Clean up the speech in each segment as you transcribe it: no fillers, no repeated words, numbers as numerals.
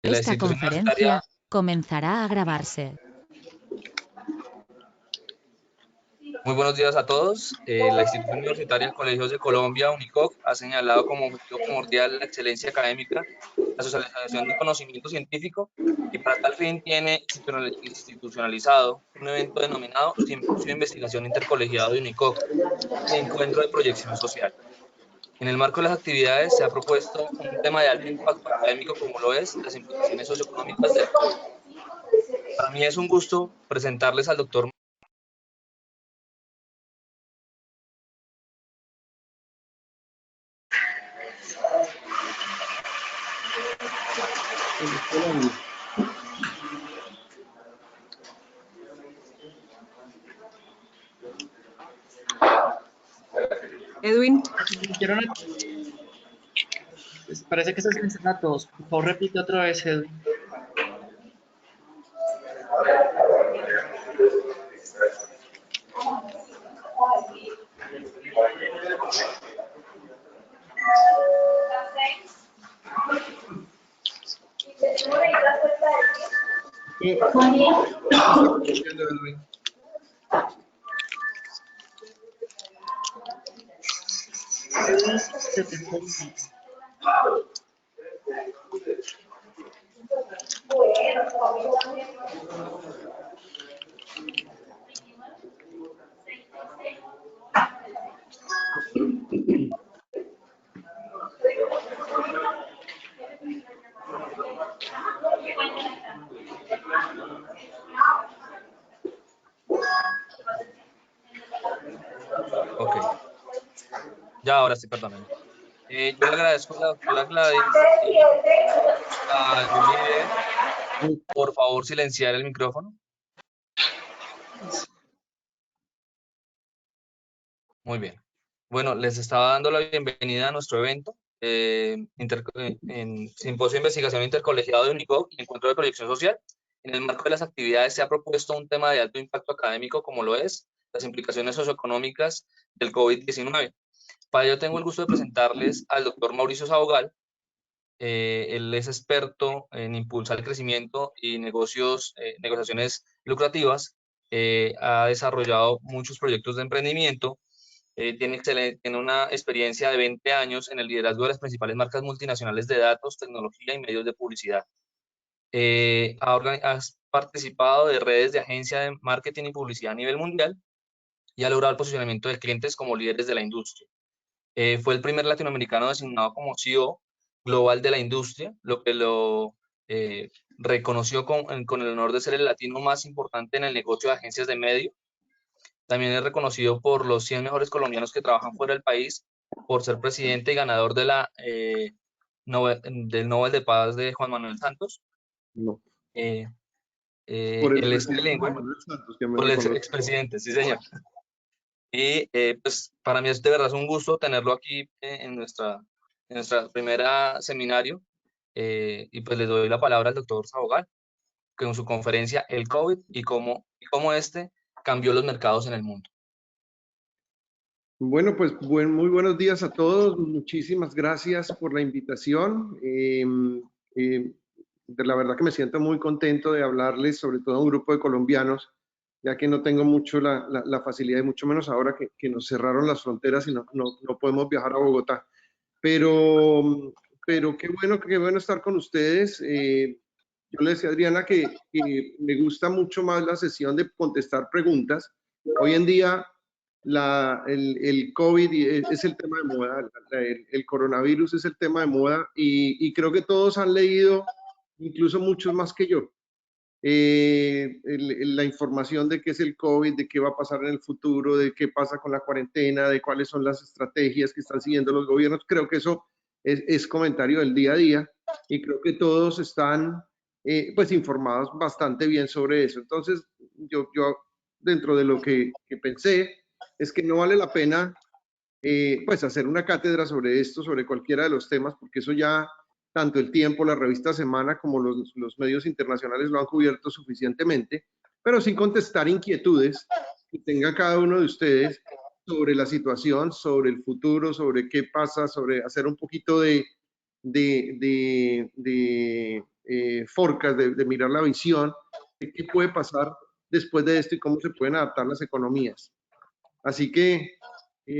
La Esta institución conferencia universitaria, comenzará a grabarse. muy buenos días a todos. La institución universitaria Colegios de Colombia, UNICOC, ha señalado como objetivo primordial la excelencia académica, la socialización del conocimiento científico, y para tal fin tiene institucionalizado un evento denominado Simposio de Investigación Intercolegiado de UNICOC y Encuentro de Proyección Social. En el marco de las actividades se ha propuesto un tema de alto impacto académico como lo es las implicaciones socioeconómicas del COVID. Para mí es un gusto presentarles al doctor Edwin, parece que se silencian a todos. Por favor, repite otra vez, Edwin. Se te fue. Ok, ya ahora sí, perdónenme. Yo le agradezco a la doctora Gladys y a Julie, por favor, silenciar el micrófono. Muy bien. Bueno, les estaba dando la bienvenida a nuestro evento en Simposio de Investigación Intercolegiado de UNICOC y Encuentro de Proyección Social. En el marco de las actividades se ha propuesto un tema de alto impacto académico como lo es las implicaciones socioeconómicas del COVID-19. Para ello tengo el gusto de presentarles al doctor Mauricio Sabogal. Él es experto en impulsar el crecimiento y negociaciones lucrativas. Ha desarrollado muchos proyectos de emprendimiento. Tiene una experiencia de 20 años en el liderazgo de las principales marcas multinacionales de datos, tecnología y medios de publicidad. Ha participado de redes de agencia de marketing y publicidad a nivel mundial y ha logrado el posicionamiento de clientes como líderes de la industria. Fue el primer latinoamericano designado como CEO global de la industria, lo que lo reconoció con el honor de ser el latino más importante en el negocio de agencias de medio. También es reconocido por los 100 mejores colombianos que trabajan fuera del país, por ser presidente y ganador de del Nobel de Paz de Juan Manuel Santos. No. Eh, Por el él es presidente bilingüe, Juan Manuel Santos, que me por el reconoce. expresidente, sí señor. Y pues para mí es de verdad un gusto tenerlo aquí en nuestra primera seminario. Y pues le doy la palabra al doctor Sabogal con su conferencia El COVID y cómo este cambió los mercados en el mundo. Bueno, pues muy buenos días a todos. Muchísimas gracias por la invitación. De la verdad que me siento muy contento de hablarles, sobre todo a un grupo de colombianos, ya que no tengo mucho la facilidad, y mucho menos ahora que nos cerraron las fronteras y no podemos viajar a Bogotá. Pero qué bueno estar con ustedes. Yo le decía a Adriana que me gusta mucho más la sesión de contestar preguntas. Hoy en día el COVID es el tema de moda, el coronavirus es el tema de moda y creo que todos han leído, incluso muchos más que yo, la información de qué es el COVID, de qué va a pasar en el futuro, de qué pasa con la cuarentena, de cuáles son las estrategias que están siguiendo los gobiernos. Creo que eso es comentario del día a día y creo que todos están pues informados bastante bien sobre eso. Entonces, yo dentro de lo que pensé es que no vale la pena pues hacer una cátedra sobre esto, sobre cualquiera de los temas, porque eso ya tanto el Tiempo, la revista Semana, como los medios internacionales lo han cubierto suficientemente, pero sin contestar inquietudes que tenga cada uno de ustedes sobre la situación, sobre el futuro, sobre qué pasa, sobre hacer un poquito de forecast, de mirar la visión de qué puede pasar después de esto y cómo se pueden adaptar las economías. Así que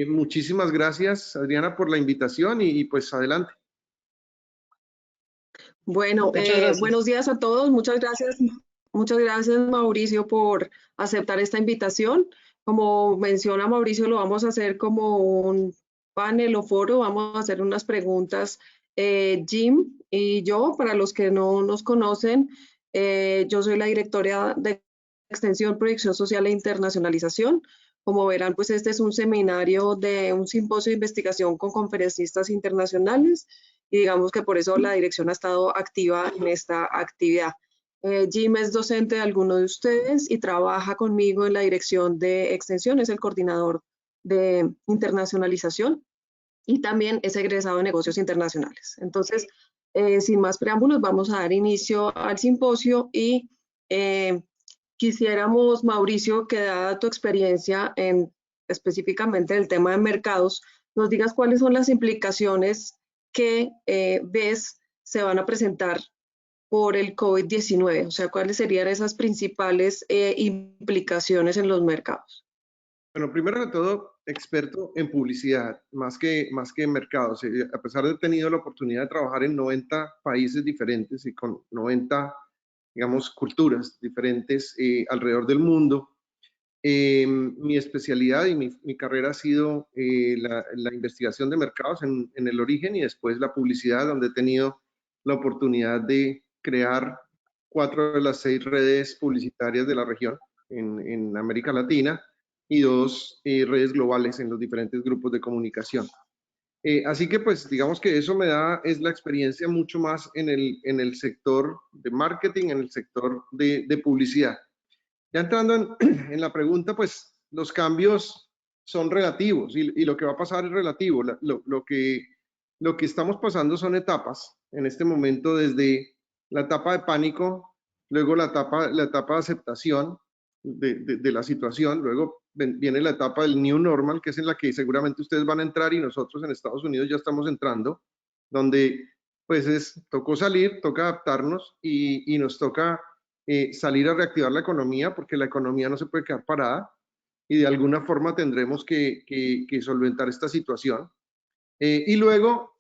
muchísimas gracias, Adriana, por la invitación y pues adelante. Bueno, Muchas gracias. buenos días a todos. Muchas gracias, Mauricio, por aceptar esta invitación. Como menciona Mauricio, lo vamos a hacer como un panel o foro. Vamos a hacer unas preguntas. Jim y yo, para los que no nos conocen, yo soy la directora de Extensión, Proyección Social e Internacionalización. Como verán, pues este es un seminario de un simposio de investigación con conferencistas internacionales y digamos que por eso la dirección ha estado activa en esta actividad. Jim es docente de alguno de ustedes y trabaja conmigo en la dirección de extensión, es el coordinador de internacionalización y también es egresado de negocios internacionales. Entonces, sin más preámbulos, vamos a dar inicio al simposio y quisiéramos, Mauricio, que dada tu experiencia en específicamente el tema de mercados, nos digas cuáles son las implicaciones que ves se van a presentar por el COVID-19, o sea, cuáles serían esas principales implicaciones en los mercados. Bueno, primero de todo, experto en publicidad, más que en mercados. A pesar de haber tenido la oportunidad de trabajar en 90 países diferentes y con 90, digamos, culturas diferentes alrededor del mundo, mi especialidad y mi carrera ha sido la investigación de mercados en el origen y después la publicidad, donde he tenido la oportunidad de crear 4 de las 6 redes publicitarias de la región en América Latina y 2 redes globales en los diferentes grupos de comunicación. Así que pues digamos que eso es la experiencia mucho más en el sector de marketing, en el sector de publicidad. Ya entrando en la pregunta, pues los cambios son relativos y lo que va a pasar es relativo. Lo que estamos pasando son etapas en este momento, desde la etapa de pánico, luego la etapa de aceptación de la situación, luego viene la etapa del new normal, que es en la que seguramente ustedes van a entrar y nosotros en Estados Unidos ya estamos entrando, donde pues tocó salir, toca adaptarnos y nos toca salir a reactivar la economía, porque la economía no se puede quedar parada y de alguna forma tendremos que solventar esta situación. Y luego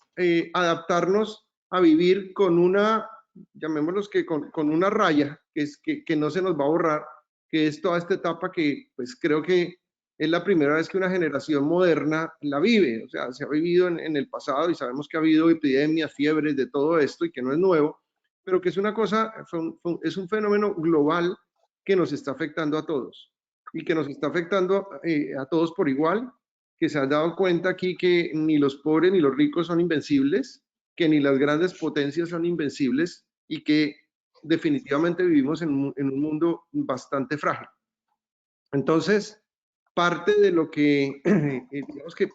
adaptarnos a vivir con una, llamémoslos que con una raya que no se nos va a borrar, que es toda esta etapa que pues creo que es la primera vez que una generación moderna la vive. O sea, se ha vivido en el pasado y sabemos que ha habido epidemias, fiebres, de todo esto y que no es nuevo, pero que es una cosa, es un fenómeno global que nos está afectando a todos y que nos está afectando a todos por igual, que se han dado cuenta aquí que ni los pobres ni los ricos son invencibles, que ni las grandes potencias son invencibles y que definitivamente vivimos en un mundo bastante frágil. Entonces, parte de lo que digamos que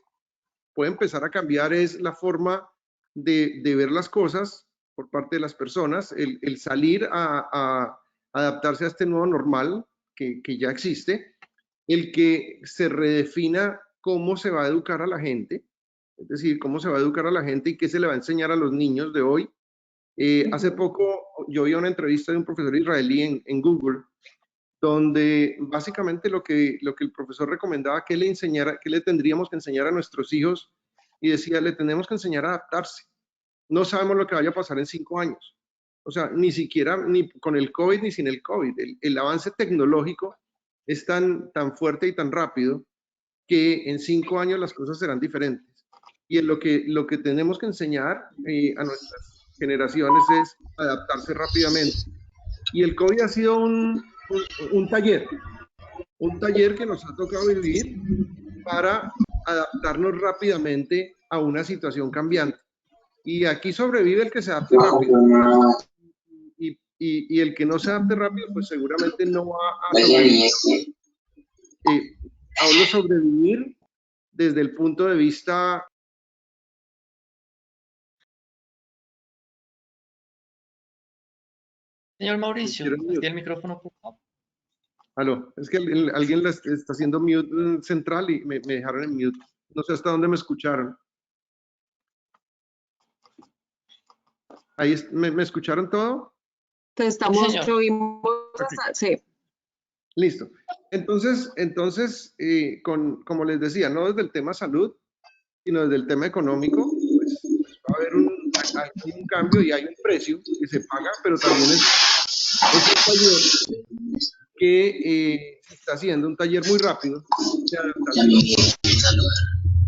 puede empezar a cambiar es la forma de ver las cosas por parte de las personas, el salir a adaptarse a este nuevo normal que ya existe, el que se redefina cómo se va a educar a la gente, es decir, cómo se va a educar a la gente y qué se le va a enseñar a los niños de hoy. Hace poco yo vi una entrevista de un profesor israelí en Google, donde básicamente lo que el profesor recomendaba que le tendríamos que enseñar a nuestros hijos, y decía, le tenemos que enseñar a adaptarse. No sabemos lo que vaya a pasar en 5 años. O sea, ni siquiera ni con el COVID ni sin el COVID. El avance tecnológico es tan fuerte y tan rápido que en 5 años las cosas serán diferentes. Y en lo que tenemos que enseñar a nuestras generaciones es adaptarse rápidamente. Y el COVID ha sido un taller que nos ha tocado vivir para adaptarnos rápidamente a una situación cambiante. Y aquí sobrevive el que se adapte rápido. Y el que no se adapte rápido, pues seguramente no va a sobrevivir. Hablo sobrevivir desde el punto de vista... Señor Mauricio, ¿tiene el micrófono, por favor? Aló, es que alguien está haciendo mute central y me dejaron en mute. No sé hasta dónde me escucharon. Ahí, ¿me escucharon todo? Entonces señor. lo vimos hasta, sí, Listo. Entonces como les decía, no desde el tema salud, sino desde el tema económico, pues va a haber hay un cambio y hay un precio que se paga, pero también es un taller que se está haciendo, un taller muy rápido de adaptación,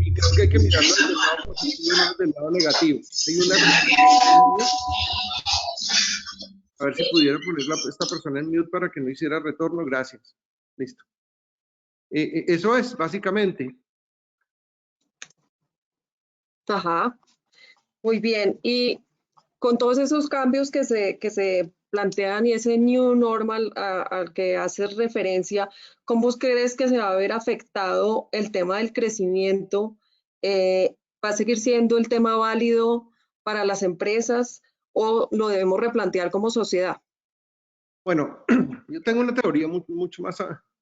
y creo que hay que mirarlo desde el lado positivo y no desde el lado negativo. Hay una persona, a ver si pudiera poner esta persona en mute para que no hiciera retorno, gracias. Listo. Eso es, básicamente. ajá, muy bien. Y con todos esos cambios que se plantean y ese new normal al que haces referencia, ¿cómo crees que se va a ver afectado el tema del crecimiento? ¿Va a seguir siendo el tema válido para las empresas o lo debemos replantear como sociedad? Bueno, yo tengo una teoría mucho más,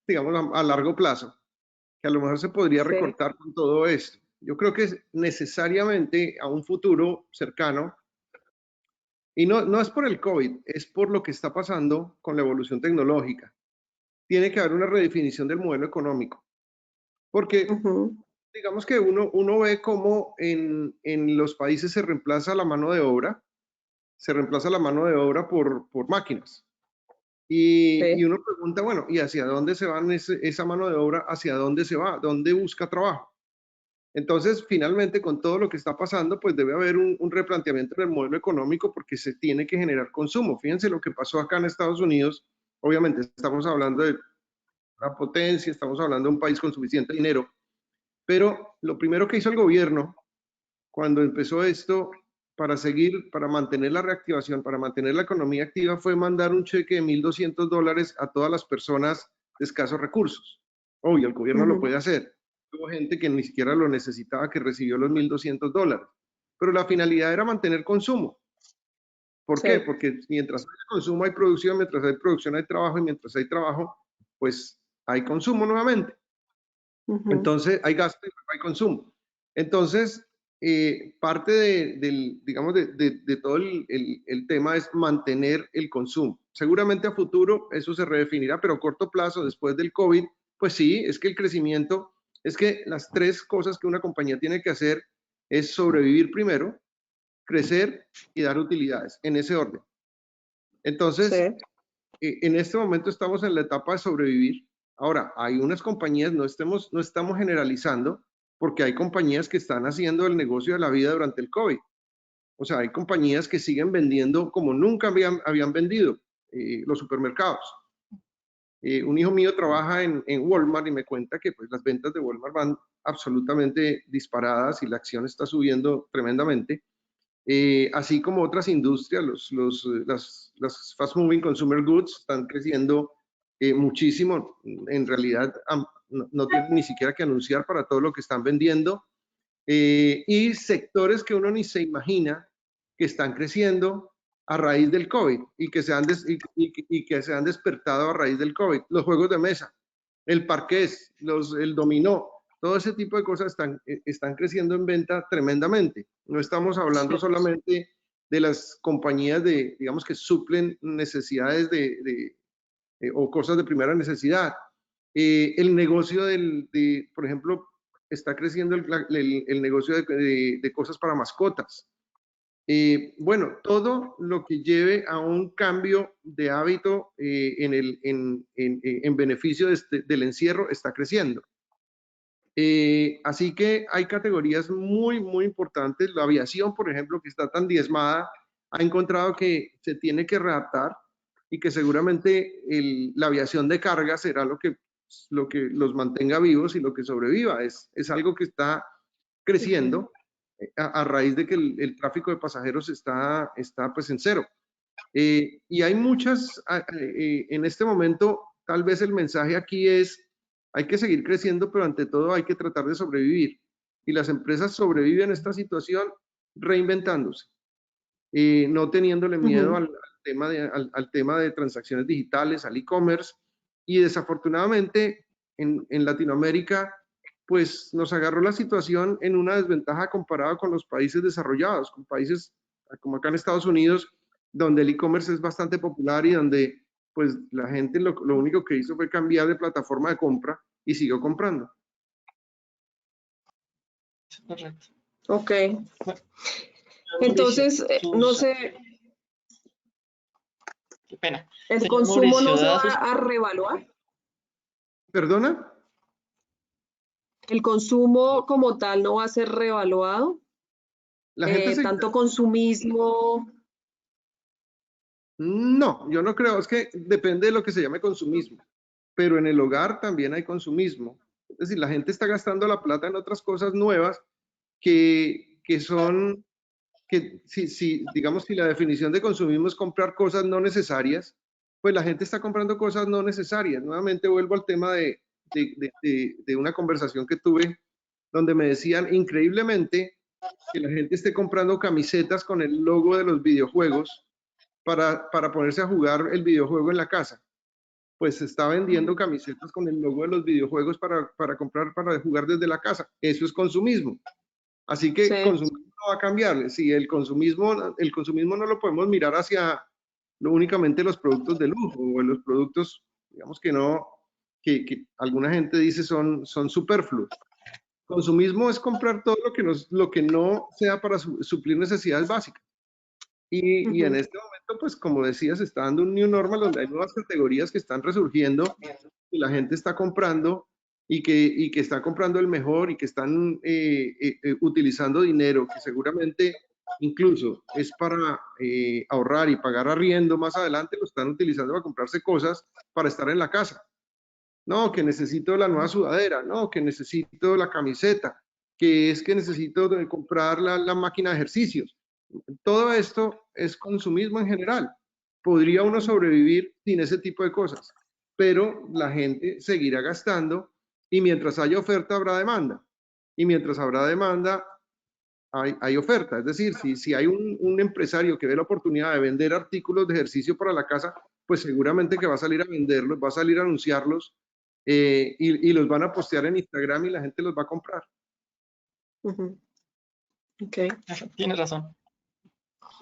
digamos, a largo plazo, que a lo mejor se podría Sí. recortar con todo esto. Yo creo que necesariamente a un futuro cercano, y no es por el COVID, es por lo que está pasando con la evolución tecnológica, tiene que haber una redefinición del modelo económico. Porque Ujú, digamos que uno ve cómo en los países se reemplaza la mano de obra, por máquinas. Y sí. uno pregunta, bueno, ¿y hacia dónde se va esa mano de obra? ¿Hacia dónde se va? ¿Dónde busca trabajo? Entonces, finalmente, con todo lo que está pasando, pues debe haber un replanteamiento del modelo económico porque se tiene que generar consumo. Fíjense lo que pasó acá en Estados Unidos. Obviamente, estamos hablando de una potencia, estamos hablando de un país con suficiente dinero, pero lo primero que hizo el gobierno cuando empezó esto, para mantener la reactivación, para mantener la economía activa, fue mandar un cheque de $1.200 a todas las personas de escasos recursos. Obvio, el gobierno lo Ujú, puede hacer. Hubo gente que ni siquiera lo necesitaba que recibió los $1.200. Pero la finalidad era mantener consumo. ¿Por sí. qué? Porque mientras hay consumo hay producción, mientras hay producción hay trabajo, y mientras hay trabajo, pues hay consumo nuevamente. Ujú, Entonces, hay gasto y hay consumo. Entonces, parte digamos, de todo el tema es mantener el consumo. Seguramente a futuro eso se redefinirá, pero a corto plazo, después del COVID, pues sí, es que el crecimiento, es que las tres cosas que una compañía tiene que hacer es sobrevivir primero, crecer y dar utilidades, en ese orden. Entonces, sí. en este momento estamos en la etapa de sobrevivir. Ahora, hay unas compañías, no estamos generalizando, porque hay compañías que están haciendo el negocio de la vida durante el COVID. O sea, hay compañías que siguen vendiendo como nunca habían vendido, los supermercados. Un hijo mío trabaja en Walmart y me cuenta que pues, las ventas de Walmart van absolutamente disparadas y la acción está subiendo tremendamente. Así como otras industrias, las fast moving consumer goods están creciendo muchísimo. En realidad no tienen ni siquiera que anunciar para todo lo que están vendiendo. Y sectores que uno ni se imagina que están creciendo a raíz del COVID y que se han despertado a raíz del COVID. Los juegos de mesa, el parqués, el dominó, todo ese tipo de cosas están creciendo en venta tremendamente. No estamos hablando solamente de las compañías digamos, que suplen necesidades o cosas de primera necesidad. El negocio por ejemplo, está creciendo el negocio de cosas para mascotas. Bueno, todo lo que lleve a un cambio de hábito en beneficio del encierro está creciendo. Así que hay categorías muy importantes. La aviación, por ejemplo, que está tan diezmada, ha encontrado que se tiene que readaptar y que seguramente la aviación de carga será lo que los mantenga vivos y lo que sobreviva. Es algo que está creciendo a raíz de que el tráfico de pasajeros está pues en cero. Y hay muchas, en este momento, tal vez el mensaje aquí es, hay que seguir creciendo, pero ante todo hay que tratar de sobrevivir. Y las empresas sobreviven a esta situación reinventándose, no teniéndole miedo Ujú. al tema de transacciones digitales, al e-commerce. Y desafortunadamente en Latinoamérica, pues nos agarró la situación en una desventaja comparada con los países desarrollados, con países como acá en Estados Unidos, donde el e-commerce es bastante popular y donde pues la gente lo único que hizo fue cambiar de plataforma de compra y siguió comprando. Correcto. Ok. Bueno, Entonces, Mauricio, no sé, qué pena. ¿el Señor consumo Mauricio, no se va dadas sus- a reevaluar? ¿Perdona? ¿El consumo como tal no va a ser reevaluado? La gente se... Tanto consumismo. No, yo no creo, es que depende de lo que se llame consumismo, pero en el hogar también hay consumismo. Es decir, la gente está gastando la plata en otras cosas nuevas que son, que digamos, si la definición de consumismo es comprar cosas no necesarias, pues la gente está comprando cosas no necesarias. Nuevamente vuelvo al tema de una conversación que tuve donde me decían increíblemente que la gente esté comprando camisetas con el logo de los videojuegos para ponerse a jugar el videojuego en la casa. Pues se está vendiendo camisetas con el logo de los videojuegos para comprar, para jugar desde la casa. Eso es consumismo. Así que Sí. consumismo no va a cambiar. Si el consumismo no lo podemos mirar hacia únicamente los productos de lujo o los productos, digamos que no, que alguna gente dice son superfluos. Consumismo es comprar todo lo que no sea para suplir necesidades básicas. Y en este momento, pues como decías, se está dando un new normal donde hay nuevas categorías que están resurgiendo y la gente está comprando y que está comprando el mejor y que están utilizando dinero que seguramente incluso es para ahorrar y pagar arriendo más adelante, lo están utilizando para comprarse cosas para estar en la casa. No, que necesito la nueva sudadera, no, que necesito la camiseta, que es que necesito comprar la máquina de ejercicios. Todo esto es consumismo en general. Podría uno sobrevivir sin ese tipo de cosas, pero la gente seguirá gastando y mientras haya oferta habrá demanda. Y mientras habrá demanda, hay oferta. Es decir, si hay un empresario que ve la oportunidad de vender artículos de ejercicio para la casa, pues seguramente que va a salir a venderlos, va a salir a anunciarlos y los van a postear en Instagram y la gente los va a comprar. Ok. Tiene razón.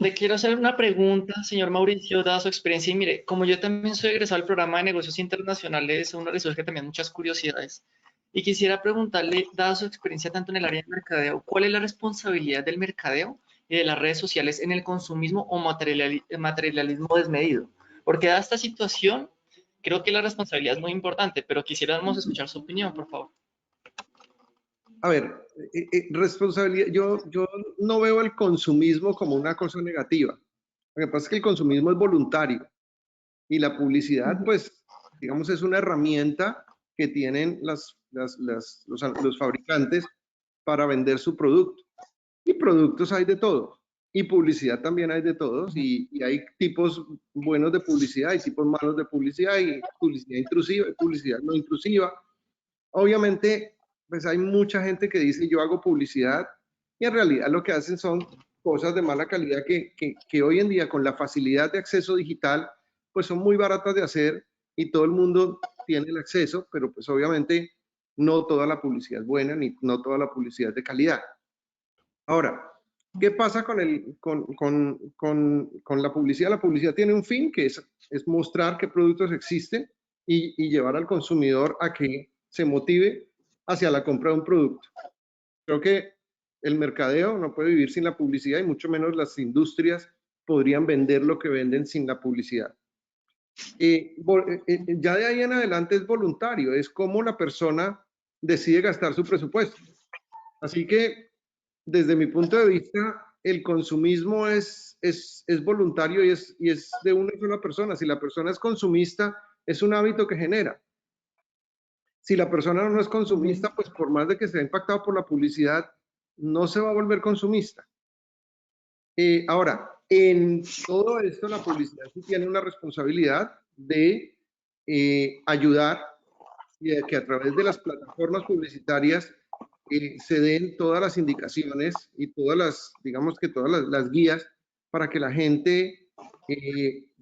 Le quiero hacer una pregunta, señor Mauricio, dada su experiencia. Y mire, como yo también soy egresado del programa de negocios internacionales, a uno le surge también muchas curiosidades. Y quisiera preguntarle, dada su experiencia tanto en el área de mercadeo, ¿cuál es la responsabilidad del mercadeo y de las redes sociales en el consumismo o materialismo desmedido? Porque dada esta situación, creo que la responsabilidad es muy importante, pero quisiéramos escuchar su opinión, por favor. A ver, responsabilidad, yo no veo el consumismo como una cosa negativa. Lo que pasa es que el consumismo es voluntario y la publicidad, pues, digamos, es una herramienta que tienen los fabricantes para vender su producto. Y productos hay de todo. Y publicidad también hay de todos. Y hay tipos buenos de publicidad, hay tipos malos de publicidad, y publicidad intrusiva y publicidad no intrusiva. Obviamente, pues hay mucha gente que dice yo hago publicidad y en realidad lo que hacen son cosas de mala calidad que hoy en día con la facilidad de acceso digital, pues son muy baratas de hacer y todo el mundo tiene el acceso, pero pues obviamente no toda la publicidad es buena ni no toda la publicidad es de calidad. Ahora, ¿qué pasa con la publicidad? La publicidad tiene un fin que es mostrar qué productos existen y llevar al consumidor a que se motive hacia la compra de un producto. Creo que el mercadeo no puede vivir sin la publicidad y mucho menos las industrias podrían vender lo que venden sin la publicidad. Ya de ahí en adelante es voluntario, es como la persona decide gastar su presupuesto. Así que desde mi punto de vista, el consumismo es voluntario y es de una sola persona. Si la persona es consumista, es un hábito que genera. Si la persona no es consumista, pues por más de que sea impactado por la publicidad, no se va a volver consumista. Ahora, en todo esto, la publicidad sí tiene una responsabilidad de ayudar y de que a través de las plataformas publicitarias se den todas las indicaciones y todas las guías para que la gente,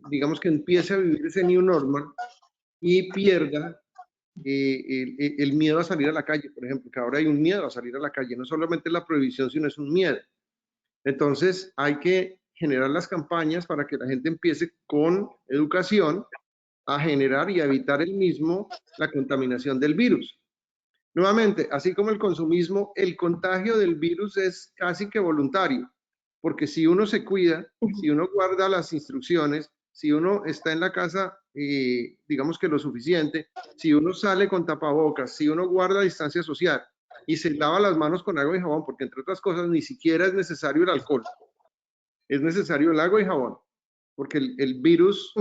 digamos que empiece a vivir ese new normal y pierda el miedo a salir a la calle, por ejemplo, que ahora hay un miedo a salir a la calle, no solamente la prohibición, sino es un miedo. Entonces hay que generar las campañas para que la gente empiece con educación a generar y a evitar la contaminación del virus. Nuevamente, así como el consumismo, el contagio del virus es casi que voluntario, porque si uno se cuida, si uno guarda las instrucciones, si uno está en la casa, digamos que lo suficiente, si uno sale con tapabocas, si uno guarda distancia social y se lava las manos con agua y jabón, porque entre otras cosas ni siquiera es necesario el alcohol, es necesario el agua y jabón, porque el virus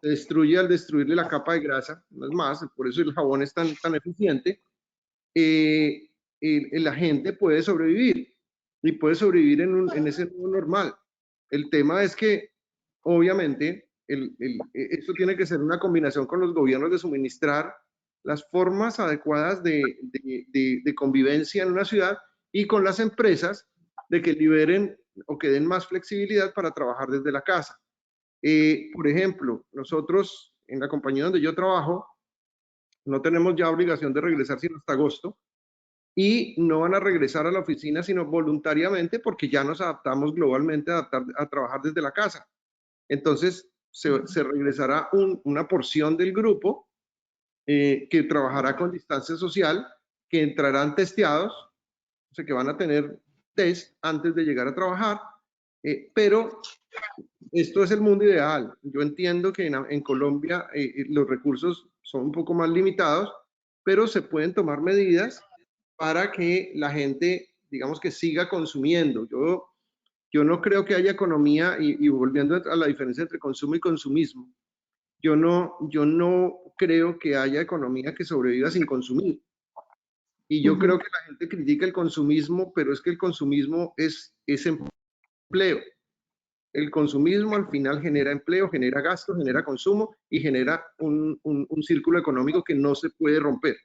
se destruye al destruirle la capa de grasa, no es más, por eso el jabón es tan eficiente. La gente puede sobrevivir y puede sobrevivir en ese mundo normal. El tema es que, obviamente, esto tiene que ser una combinación con los gobiernos de suministrar las formas adecuadas de convivencia en una ciudad y con las empresas de que liberen o que den más flexibilidad para trabajar desde la casa. Por ejemplo, nosotros en la compañía donde yo trabajo, no tenemos ya obligación de regresar sino hasta agosto y no van a regresar a la oficina sino voluntariamente porque ya nos adaptamos globalmente a trabajar desde la casa. Entonces se regresará una porción del grupo que trabajará con distancia social, que entrarán testeados, o sea que van a tener test antes de llegar a trabajar, pero esto es el mundo ideal. Yo entiendo que en Colombia los recursos son un poco más limitados, pero se pueden tomar medidas para que la gente, digamos que siga consumiendo. Yo no creo que haya economía, y volviendo a la diferencia entre consumo y consumismo, yo no creo que haya economía que sobreviva sin consumir. Y yo creo que la gente critica el consumismo, pero es que el consumismo es empleo. El consumismo al final genera empleo, genera gasto, genera consumo y genera un círculo económico que no se puede romper.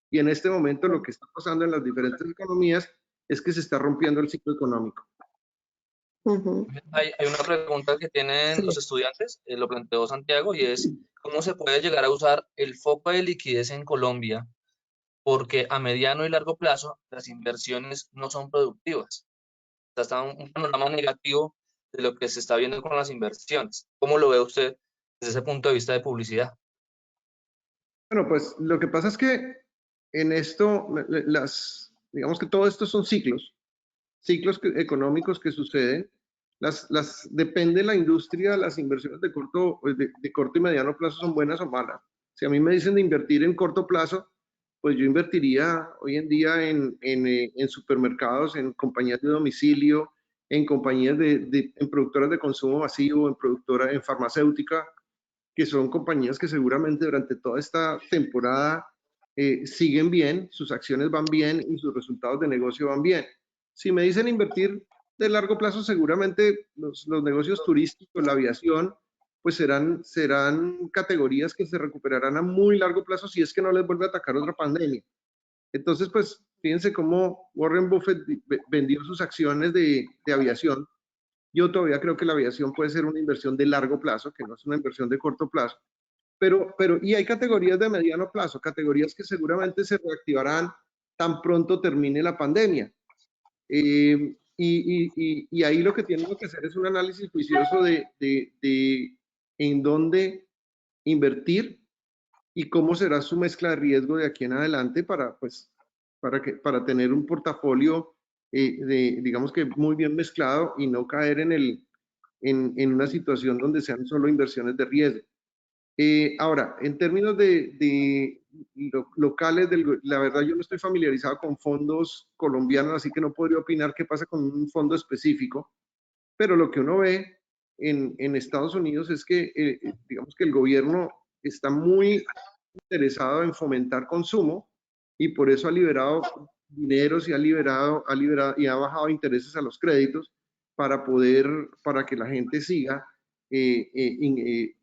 Y en este momento lo que está pasando en las diferentes economías es que se está rompiendo el ciclo económico. Hay una pregunta que tienen los estudiantes, lo planteó Santiago, y es ¿cómo se puede llegar a usar el foco de liquidez en Colombia? Porque a mediano y largo plazo las inversiones no son productivas. O sea, está un panorama negativo de lo que se está viendo con las inversiones. ¿Cómo lo ve usted desde ese punto de vista de publicidad? Bueno, pues lo que pasa es que en esto, digamos que todo esto son ciclos económicos que suceden. Depende de la industria, las inversiones de corto y mediano plazo son buenas o malas. Si a mí me dicen de invertir en corto plazo, pues yo invertiría hoy en día en supermercados, en compañías de domicilio, en compañías en productoras de consumo masivo, en farmacéutica, que son compañías que seguramente durante toda esta temporada siguen bien, sus acciones van bien y sus resultados de negocio van bien. Si me dicen invertir de largo plazo, seguramente los negocios turísticos, la aviación, pues serán categorías que se recuperarán a muy largo plazo si es que no les vuelve a atacar otra pandemia. Entonces, pues fíjense cómo Warren Buffett vendió sus acciones de aviación. Yo todavía creo que la aviación puede ser una inversión de largo plazo, que no es una inversión de corto plazo. Y hay categorías de mediano plazo, categorías que seguramente se reactivarán tan pronto termine la pandemia. Y ahí lo que tienen que hacer es un análisis juicioso de en dónde invertir y cómo será su mezcla de riesgo de aquí en adelante para tener un portafolio digamos que muy bien mezclado y no caer en una situación donde sean solo inversiones de riesgo. Ahora, en términos de locales, la verdad yo no estoy familiarizado con fondos colombianos, así que no podría opinar qué pasa con un fondo específico, pero lo que uno ve en Estados Unidos es que, digamos que el gobierno está muy interesado en fomentar consumo y por eso ha liberado dineros y ha bajado intereses a los créditos para que la gente siga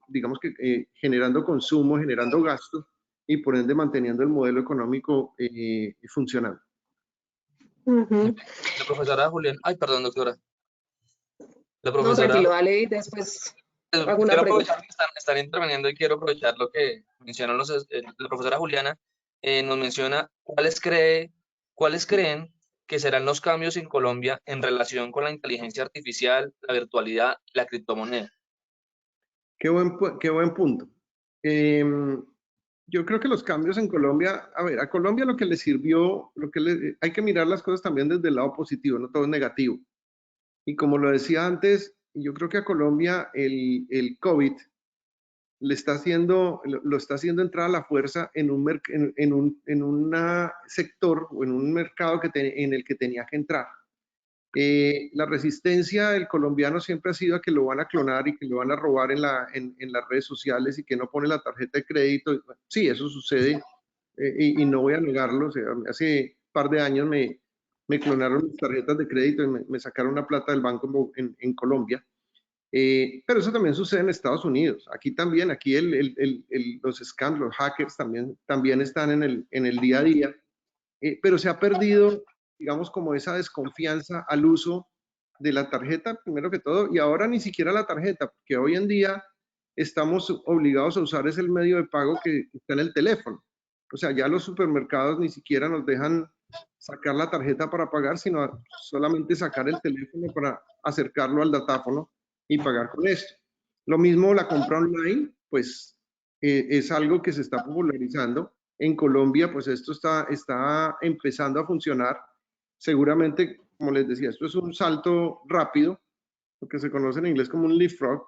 digamos que generando consumo, generando gastos y por ende manteniendo el modelo económico funcionando. La profesora Juliana, ay, perdón, doctora. La profesora, no, tranquilo, dale y después hago una quiero pregunta. aprovechar que están interviniendo y quiero aprovechar lo que mencionan la profesora Juliana. Nos menciona cuáles creen que serán los cambios en Colombia en relación con la inteligencia artificial, la virtualidad y la criptomoneda? Qué buen punto. Yo creo que los cambios en Colombia, a ver, a Colombia lo que le sirvió, hay que mirar las cosas también desde el lado positivo, no todo es negativo. Y como lo decía antes, yo creo que a Colombia el COVID lo está haciendo entrar a la fuerza en un sector o en un mercado en el que tenía que entrar. La resistencia del colombiano siempre ha sido a que lo van a clonar y que lo van a robar en las redes sociales y que no pone la tarjeta de crédito. Sí, eso sucede y no voy a negarlo. O sea, hace un par de años me clonaron mis tarjetas de crédito y me sacaron una plata del banco en Colombia. Pero eso también sucede en Estados Unidos. Aquí también, aquí los escándalos, los hackers también están en el día a día. Pero se ha perdido, digamos, como esa desconfianza al uso de la tarjeta, primero que todo, y ahora ni siquiera la tarjeta, porque hoy en día estamos obligados a usar ese medio de pago que está en el teléfono. O sea, ya los supermercados ni siquiera nos dejan sacar la tarjeta para pagar, sino solamente sacar el teléfono para acercarlo al datáfono y pagar con esto. Lo mismo la compra online, pues es algo que se está popularizando. En Colombia, pues esto está empezando a funcionar. Seguramente, como les decía, esto es un salto rápido, lo que se conoce en inglés como un leapfrog,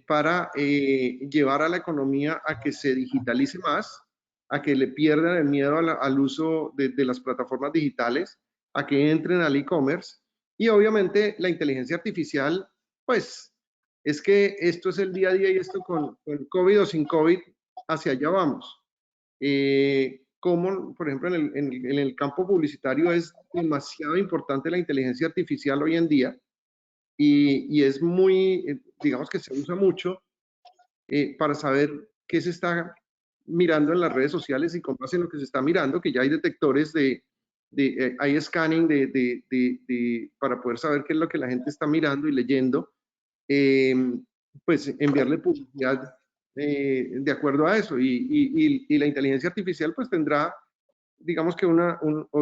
para llevar a la economía a que se digitalice más, a que le pierdan el miedo al uso de las plataformas digitales, a que entren al e-commerce. Y obviamente la inteligencia artificial, pues es que esto es el día a día y esto con COVID o sin COVID, hacia allá vamos. Como, por ejemplo, en el campo publicitario es demasiado importante la inteligencia artificial hoy en día y es muy, digamos que se usa mucho para saber qué se está mirando en las redes sociales y con base en lo que se está mirando, que ya hay detectores hay scanning para poder saber qué es lo que la gente está mirando y leyendo, pues enviarle publicidad de acuerdo a eso. Y la inteligencia artificial pues tendrá, digamos que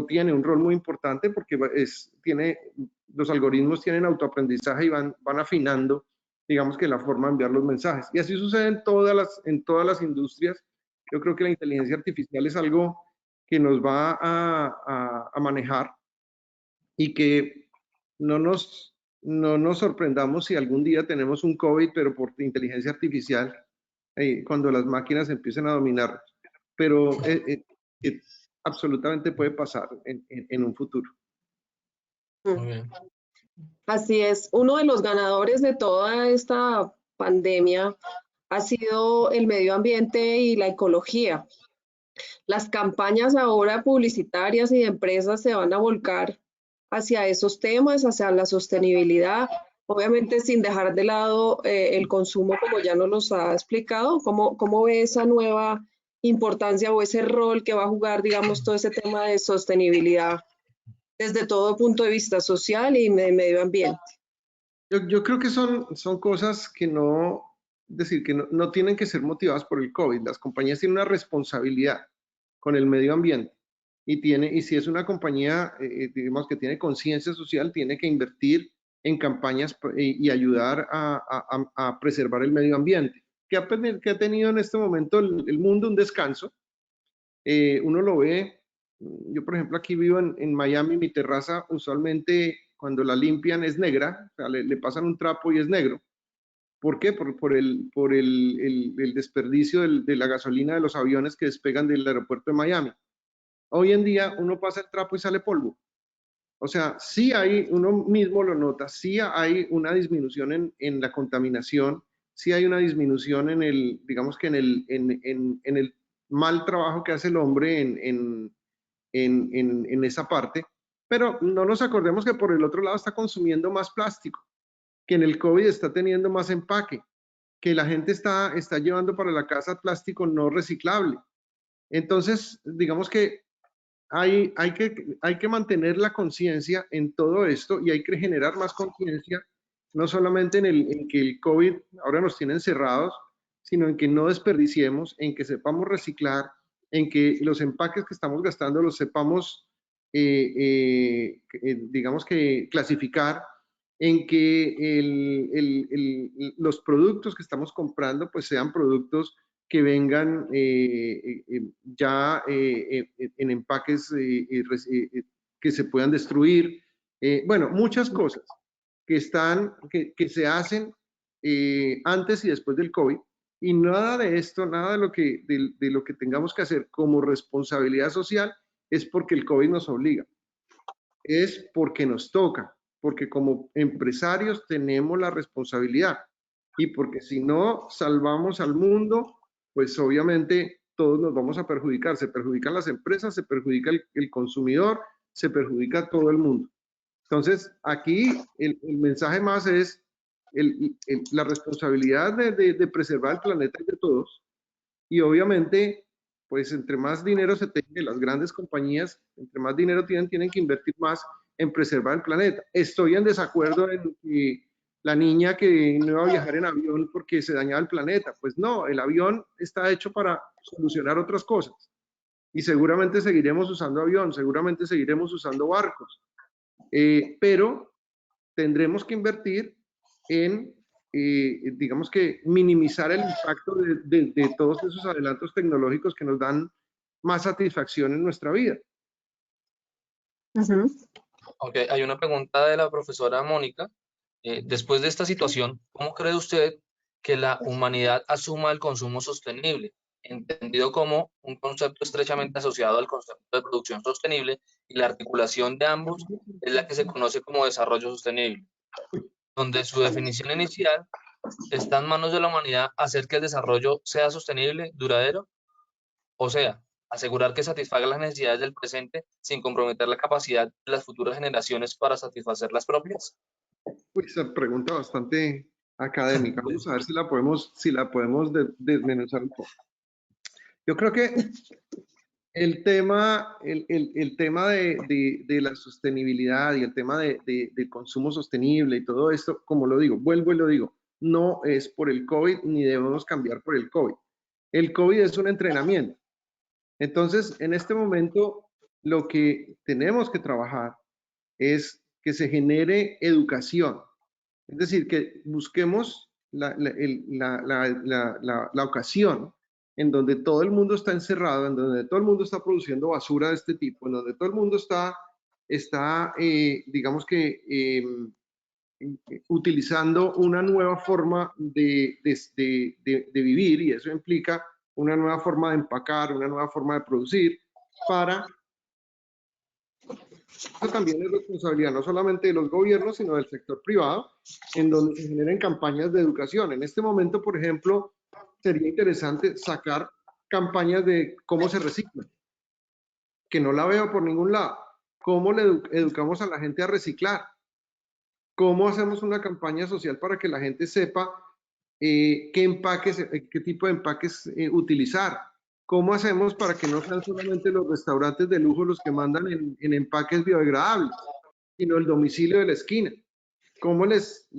tiene un rol muy importante porque los algoritmos tienen autoaprendizaje y van afinando, digamos que la forma de enviar los mensajes. Y así sucede en todas las industrias. Yo creo que la inteligencia artificial es algo que nos va a manejar y que no nos sorprendamos si algún día tenemos un COVID, pero por inteligencia artificial, cuando las máquinas empiecen a dominar. Pero absolutamente puede pasar en un futuro. Muy bien. Así es, uno de los ganadores de toda esta pandemia ha sido el medio ambiente y la ecología. Las campañas ahora publicitarias y de empresas se van a volcar hacia esos temas, hacia la sostenibilidad, obviamente sin dejar de lado el consumo, como ya nos los ha explicado. ¿Cómo ve esa nueva importancia o ese rol que va a jugar, digamos, todo ese tema de sostenibilidad desde todo punto de vista social y de medio ambiente? Yo creo que son cosas que no tienen que ser motivadas por el COVID. Las compañías tienen una responsabilidad con el medio ambiente y si es una compañía, digamos, que tiene conciencia social, tiene que invertir en campañas y ayudar a preservar el medio ambiente. Que ha tenido en este momento el mundo un descanso. Uno lo ve. Yo, por ejemplo, aquí vivo en Miami, mi terraza usualmente cuando la limpian es negra, o sea, le pasan un trapo y es negro. ¿Por qué? Por el desperdicio de la gasolina de los aviones que despegan del aeropuerto de Miami. Hoy en día uno pasa el trapo y sale polvo. O sea, sí uno mismo lo nota, sí hay una disminución en la contaminación, sí hay una disminución digamos que en el mal trabajo que hace el hombre en esa parte, pero no nos acordemos que por el otro lado está consumiendo más plástico, que en el COVID está teniendo más empaque, que la gente está llevando para la casa plástico no reciclable. Entonces, digamos que hay que mantener la conciencia en todo esto y hay que generar más conciencia, no solamente en que el COVID ahora nos tiene encerrados, sino en que no desperdiciemos, en que sepamos reciclar, en que los empaques que estamos gastando los sepamos digamos que clasificar en que los productos que estamos comprando pues sean productos que vengan ya en empaques que se puedan destruir. Bueno, muchas cosas que se hacen antes y después del COVID, y nada de esto, nada de lo que tengamos que hacer como responsabilidad social es porque el COVID nos obliga, es porque nos toca, porque como empresarios tenemos la responsabilidad y porque si no salvamos al mundo, pues obviamente todos nos vamos a perjudicar. Se perjudican las empresas, se perjudica el consumidor, se perjudica todo el mundo. Entonces, aquí el mensaje más es la responsabilidad de preservar el planeta es de todos y obviamente, pues entre más dinero se tenga, las grandes compañías, entre más dinero tienen que invertir más en preservar el planeta. Estoy en desacuerdo en que la niña que no iba a viajar en avión porque se dañaba el planeta. Pues no, el avión está hecho para solucionar otras cosas. Y seguramente seguiremos usando avión, seguramente seguiremos usando barcos. Pero tendremos que invertir en, digamos que, minimizar el impacto de todos esos adelantos tecnológicos que nos dan más satisfacción en nuestra vida. Ok, hay una pregunta de la profesora Mónica. Después de esta situación, ¿cómo cree usted que la humanidad asuma el consumo sostenible, entendido como un concepto estrechamente asociado al concepto de producción sostenible, y la articulación de ambos es la que se conoce como desarrollo sostenible, donde su definición inicial está en manos de la humanidad hacer que el desarrollo sea sostenible, duradero, o sea, asegurar que satisfaga las necesidades del presente sin comprometer la capacidad de las futuras generaciones para satisfacer las propias? Pues esa pregunta bastante académica. Vamos a ver si la podemos desmenuzar un poco. Yo creo que el tema de la sostenibilidad y el tema de consumo sostenible y todo esto, como lo digo, vuelvo y lo digo, no es por el COVID ni debemos cambiar por el COVID. El COVID es un entrenamiento. Entonces, en este momento, lo que tenemos que trabajar es que se genere educación. Es decir, que busquemos la ocasión en donde todo el mundo está encerrado, en donde todo el mundo está produciendo basura de este tipo, en donde todo el mundo está digamos que, utilizando una nueva forma de vivir, y eso implica una nueva forma de empacar, una nueva forma de producir, para... Eso también es responsabilidad no solamente de los gobiernos, sino del sector privado, en donde se generen campañas de educación. En este momento, por ejemplo, sería interesante sacar campañas de cómo se recicla, que no la veo por ningún lado. ¿Cómo le educamos a la gente a reciclar? ¿Cómo hacemos una campaña social para que la gente sepa qué empaques, qué tipo de empaques utilizar? ¿Cómo hacemos para que no sean solamente los restaurantes de lujo los que mandan en empaques biodegradables, sino el domicilio de la esquina? ¿Cómo les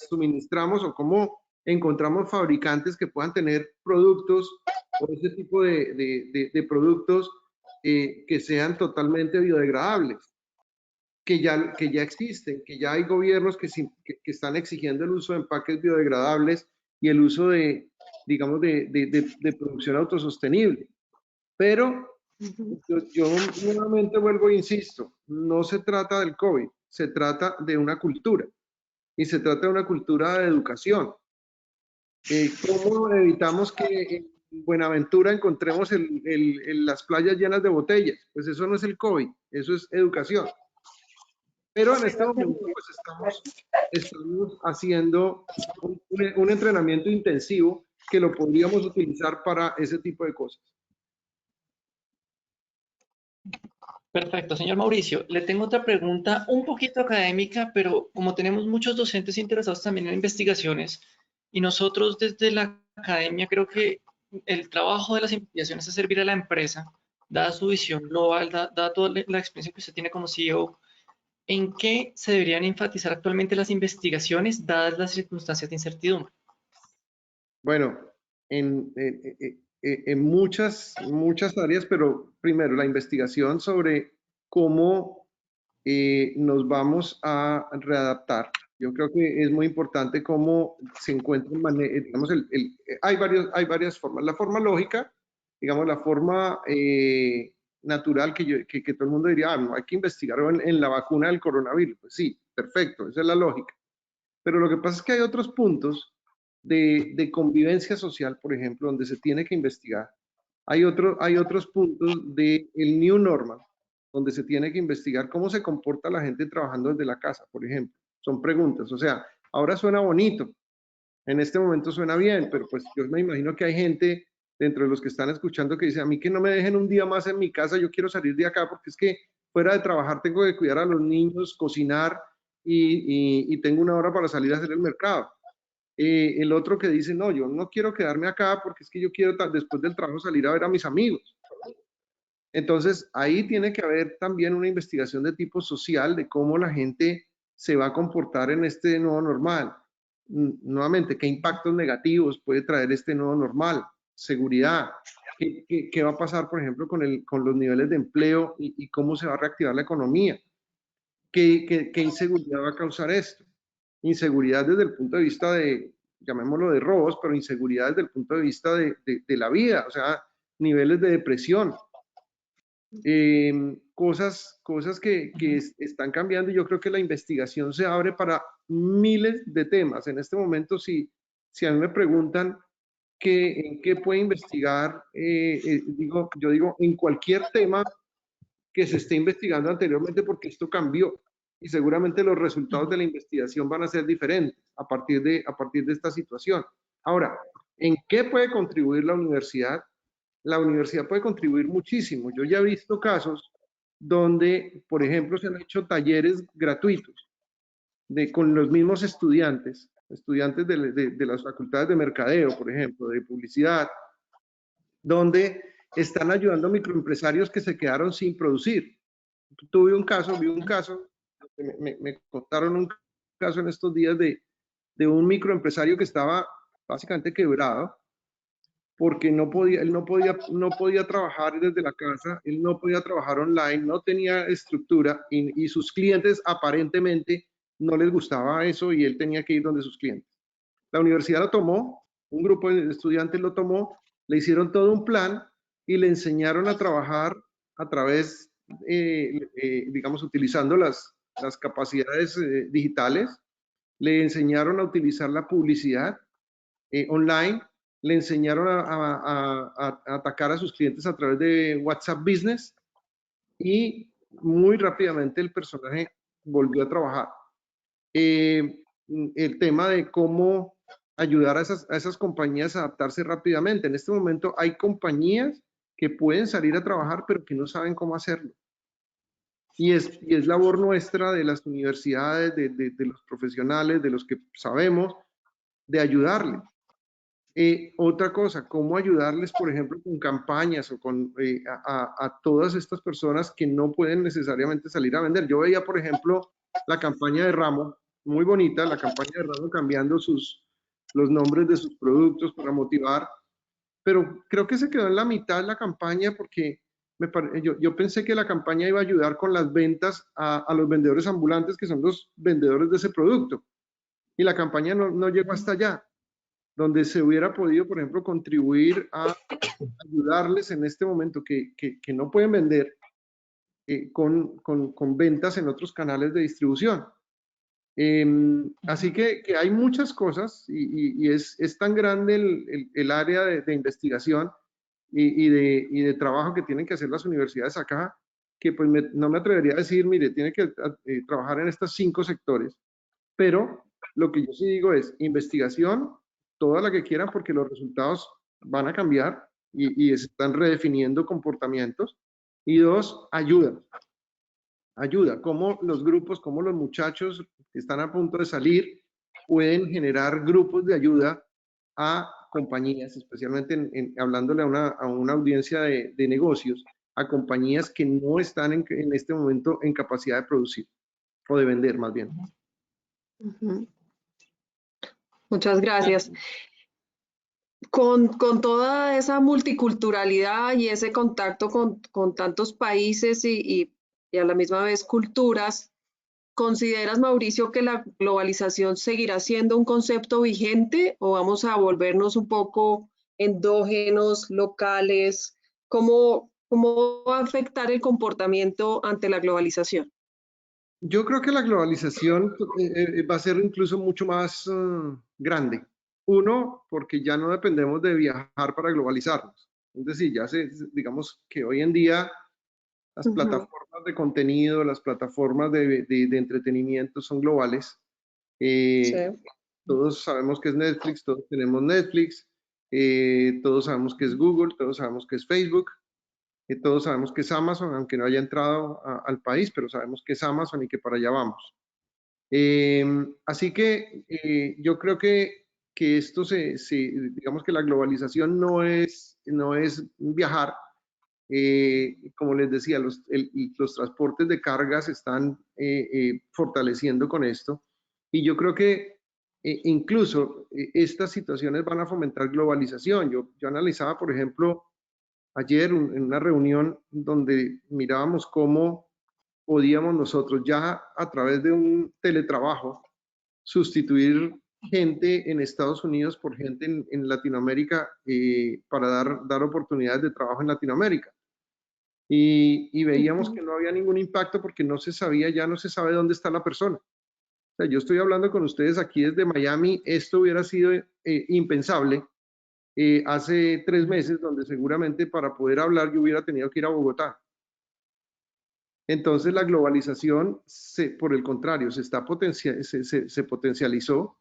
suministramos o cómo encontramos fabricantes que puedan tener productos o ese tipo de productos que sean totalmente biodegradables? Que ya existen, que ya hay gobiernos que están exigiendo el uso de empaques biodegradables y el uso digamos, de producción autosostenible. Pero yo nuevamente vuelvo e insisto, no se trata del COVID, se trata de una cultura, y se trata de una cultura de educación. ¿Cómo evitamos que en Buenaventura encontremos las playas llenas de botellas? Pues eso no es el COVID, eso es educación. Pero en este momento pues estamos haciendo un entrenamiento intensivo que lo podríamos utilizar para ese tipo de cosas. Perfecto, señor Mauricio. Le tengo otra pregunta un poquito académica, pero como tenemos muchos docentes interesados también en investigaciones y nosotros desde la academia creo que el trabajo de las investigaciones es servir a la empresa, dada su visión global, dada toda la experiencia que usted tiene como CEO, ¿en qué se deberían enfatizar actualmente las investigaciones dadas las circunstancias de incertidumbre? Bueno, en muchas áreas, pero primero la investigación sobre cómo nos vamos a readaptar. Yo creo que es muy importante cómo se encuentran, digamos, hay varias formas. La forma lógica, digamos, la forma natural que todo el mundo diría, no, hay que investigar en la vacuna del coronavirus. Pues sí, perfecto, esa es la lógica. Pero lo que pasa es que hay otros puntos de convivencia social, por ejemplo, donde se tiene que investigar. Hay otros puntos del New Normal, donde se tiene que investigar cómo se comporta la gente trabajando desde la casa, por ejemplo. Son preguntas, o sea, ahora suena bonito, en este momento suena bien, pero pues yo me imagino que hay gente dentro de los que están escuchando que dice, a mí que no me dejen un día más en mi casa, yo quiero salir de acá porque es que fuera de trabajar tengo que cuidar a los niños, cocinar y tengo una hora para salir a hacer el mercado. El otro que dice, no, yo no quiero quedarme acá porque es que yo quiero después del trabajo salir a ver a mis amigos. Entonces, ahí tiene que haber también una investigación de tipo social de cómo la gente se va a comportar en este nuevo normal. Nuevamente, ¿qué impactos negativos puede traer este nuevo normal? Seguridad. ¿Qué va a pasar, por ejemplo, con los niveles de empleo y cómo se va a reactivar la economía? ¿Qué inseguridad va a causar esto? Inseguridad desde el punto de vista de, llamémoslo de robos, pero inseguridad desde el punto de vista de la vida, o sea, niveles de depresión. Cosas que están cambiando y yo creo que la investigación se abre para miles de temas. En este momento, si a mí me preguntan en qué puede investigar, yo digo en cualquier tema que se esté investigando anteriormente porque esto cambió y seguramente los resultados de la investigación van a ser diferentes a partir de esta situación. Ahora, ¿en qué puede contribuir la universidad? La universidad puede contribuir muchísimo. Yo ya he visto casos donde, por ejemplo, se han hecho talleres gratuitos con los mismos estudiantes de las facultades de mercadeo, por ejemplo, de publicidad, donde están ayudando a microempresarios que se quedaron sin producir. Vi un caso, me contaron un caso en estos días de un microempresario que estaba básicamente quebrado, porque él no podía trabajar desde la casa, él no podía trabajar online, no tenía estructura y sus clientes aparentemente no les gustaba eso y él tenía que ir donde sus clientes. La universidad lo tomó, un grupo de estudiantes lo tomó, le hicieron todo un plan y le enseñaron a trabajar a través, digamos, utilizando las capacidades digitales, le enseñaron a utilizar la publicidad online, le enseñaron a atacar a sus clientes a través de WhatsApp Business y muy rápidamente el personaje volvió a trabajar. El tema de cómo ayudar a esas compañías a adaptarse rápidamente. En este momento hay compañías que pueden salir a trabajar pero que no saben cómo hacerlo. Y es labor nuestra de las universidades, de los profesionales, de los que sabemos, de ayudarles. Otra cosa, cómo ayudarles, por ejemplo, con campañas o a todas estas personas que no pueden necesariamente salir a vender. Yo veía, por ejemplo, la campaña de Ramo, muy bonita, la campaña de Ramo cambiando los nombres de sus productos para motivar, pero creo que se quedó en la mitad de la campaña porque yo pensé que la campaña iba a ayudar con las ventas a los vendedores ambulantes, que son los vendedores de ese producto, y la campaña no llegó hasta allá, donde se hubiera podido, por ejemplo, contribuir a ayudarles en este momento que no pueden vender con ventas en otros canales de distribución. Así que hay muchas cosas y es tan grande el área de investigación y de trabajo que tienen que hacer las universidades acá, que pues no me atrevería a decir, mire, tiene que trabajar en estos 5 sectores, pero lo que yo sí digo es investigación, toda la que quieran, porque los resultados van a cambiar y se están redefiniendo comportamientos. Y 2, ayuda, cómo los grupos, cómo los muchachos que están a punto de salir pueden generar grupos de ayuda a compañías, especialmente hablándole a una audiencia de negocios, a compañías que no están en este momento en capacidad de producir o de vender más bien. Muchas gracias. Con toda esa multiculturalidad y ese contacto con tantos países y y a la misma vez culturas, ¿consideras, Mauricio, que la globalización seguirá siendo un concepto vigente o vamos a volvernos un poco endógenos, locales? ¿Cómo va a afectar el comportamiento ante la globalización? Yo creo que la globalización va a ser incluso mucho más grande. Uno, porque ya no dependemos de viajar para globalizarnos. Es decir, digamos que hoy en día las plataformas de contenido, las plataformas de entretenimiento son globales. Sí. Todos sabemos que es Netflix, todos tenemos Netflix, todos sabemos que es Google, todos sabemos que es Facebook. Todos sabemos que es Amazon, aunque no haya entrado al país, pero sabemos que es Amazon y que para allá vamos. Así que yo creo que esto digamos que la globalización no es viajar. Como les decía, los transportes de cargas se están fortaleciendo con esto. Y yo creo que incluso estas situaciones van a fomentar globalización. Yo analizaba, por ejemplo, ayer en una reunión donde mirábamos cómo podíamos nosotros ya a través de un teletrabajo sustituir gente en Estados Unidos por gente en Latinoamérica para dar oportunidades de trabajo en Latinoamérica. Y veíamos que no había ningún impacto porque no se sabe dónde está la persona. O sea, yo estoy hablando con ustedes aquí desde Miami, esto hubiera sido impensable hace 3 meses, donde seguramente para poder hablar yo hubiera tenido que ir a Bogotá. Entonces la globalización, por el contrario, se potencializó.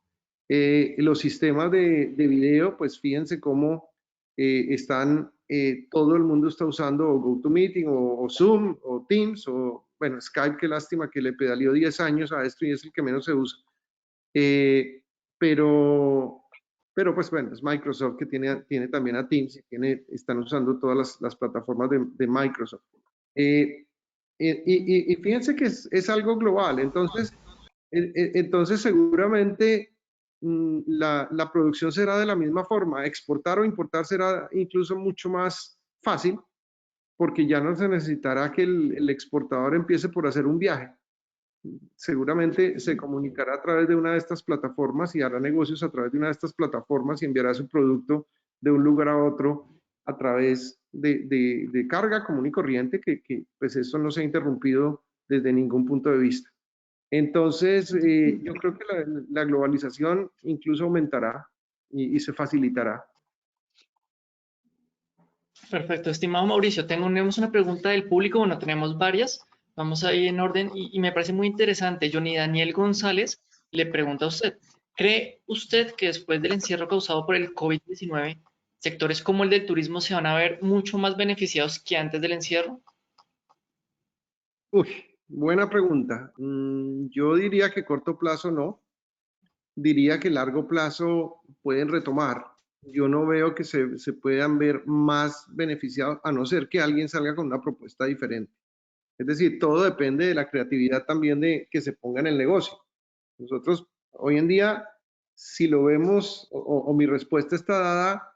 Los sistemas de video, pues fíjense cómo todo el mundo está usando o GoToMeeting o Zoom o Teams o, bueno, Skype, qué lástima que le pedaleó 10 años a esto y es el que menos se usa. Pero pues bueno, es Microsoft que tiene también a Teams y están usando todas las plataformas de Microsoft. Y fíjense que es algo global, entonces seguramente la producción será de la misma forma, exportar o importar será incluso mucho más fácil, porque ya no se necesitará que el exportador empiece por hacer un viaje. Seguramente se comunicará a través de una de estas plataformas y hará negocios a través de una de estas plataformas y enviará su producto de un lugar a otro a través de carga común y corriente, que pues eso no se ha interrumpido desde ningún punto de vista. Entonces, yo creo que la globalización incluso aumentará y se facilitará. Perfecto, estimado Mauricio, tenemos una pregunta del público, bueno, tenemos varias, vamos a ir en orden y me parece muy interesante. Johnny Daniel González le pregunta a usted, ¿cree usted que después del encierro causado por el COVID-19, sectores como el del turismo se van a ver mucho más beneficiados que antes del encierro? Uy, buena pregunta. Yo diría que corto plazo no, diría que largo plazo pueden retomar. Yo no veo que se puedan ver más beneficiados, a no ser que alguien salga con una propuesta diferente. Es decir, todo depende de la creatividad también de que se ponga en el negocio. Nosotros hoy en día, si lo vemos, o mi respuesta está dada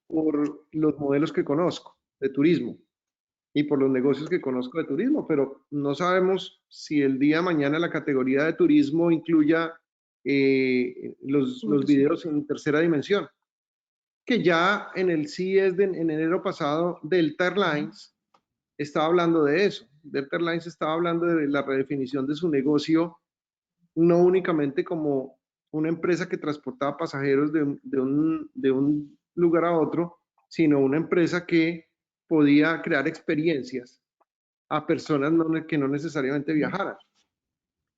por los modelos que conozco de turismo y por los negocios que conozco de turismo, pero no sabemos si el día de mañana la categoría de turismo incluya los videos en tercera dimensión, que ya en el CES en enero pasado, Delta Airlines estaba hablando de eso. Delta Airlines estaba hablando de la redefinición de su negocio, no únicamente como una empresa que transportaba pasajeros de un lugar a otro, sino una empresa que podía crear experiencias a personas que no necesariamente viajaran.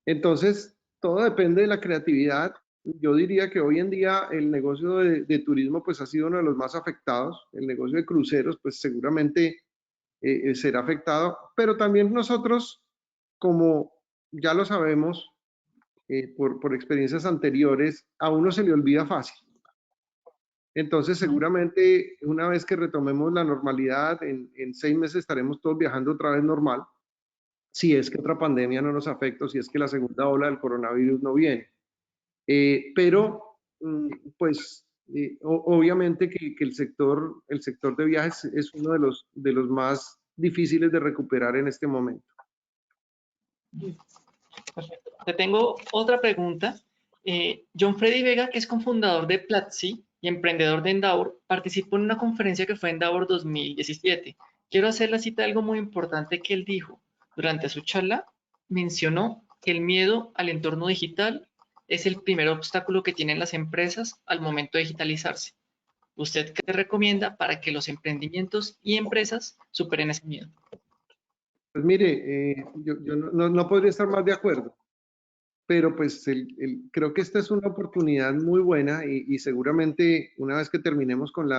Entonces, todo depende de la creatividad. Yo diría que hoy en día el negocio de turismo pues ha sido uno de los más afectados. El negocio de cruceros pues seguramente será afectado, pero también nosotros, como ya lo sabemos por experiencias anteriores, a uno se le olvida fácil. Entonces, seguramente una vez que retomemos la normalidad, en 6 meses estaremos todos viajando otra vez normal, si es que otra pandemia no nos afecta, si es que la segunda ola del coronavirus no viene. Pero, pues, obviamente que el sector de viajes es uno de los más difíciles de recuperar en este momento. Perfecto. Te tengo otra pregunta. John Freddy Vega, que es cofundador de Platzi y emprendedor de Endeavor, participó en una conferencia que fue Endeavor 2017. Quiero hacer la cita de algo muy importante que él dijo. Durante su charla mencionó que el miedo al entorno digital es el primer obstáculo que tienen las empresas al momento de digitalizarse. ¿Usted qué recomienda para que los emprendimientos y empresas superen ese miedo? Pues mire, yo no podría estar más de acuerdo, pero pues creo que esta es una oportunidad muy buena y seguramente una vez que terminemos con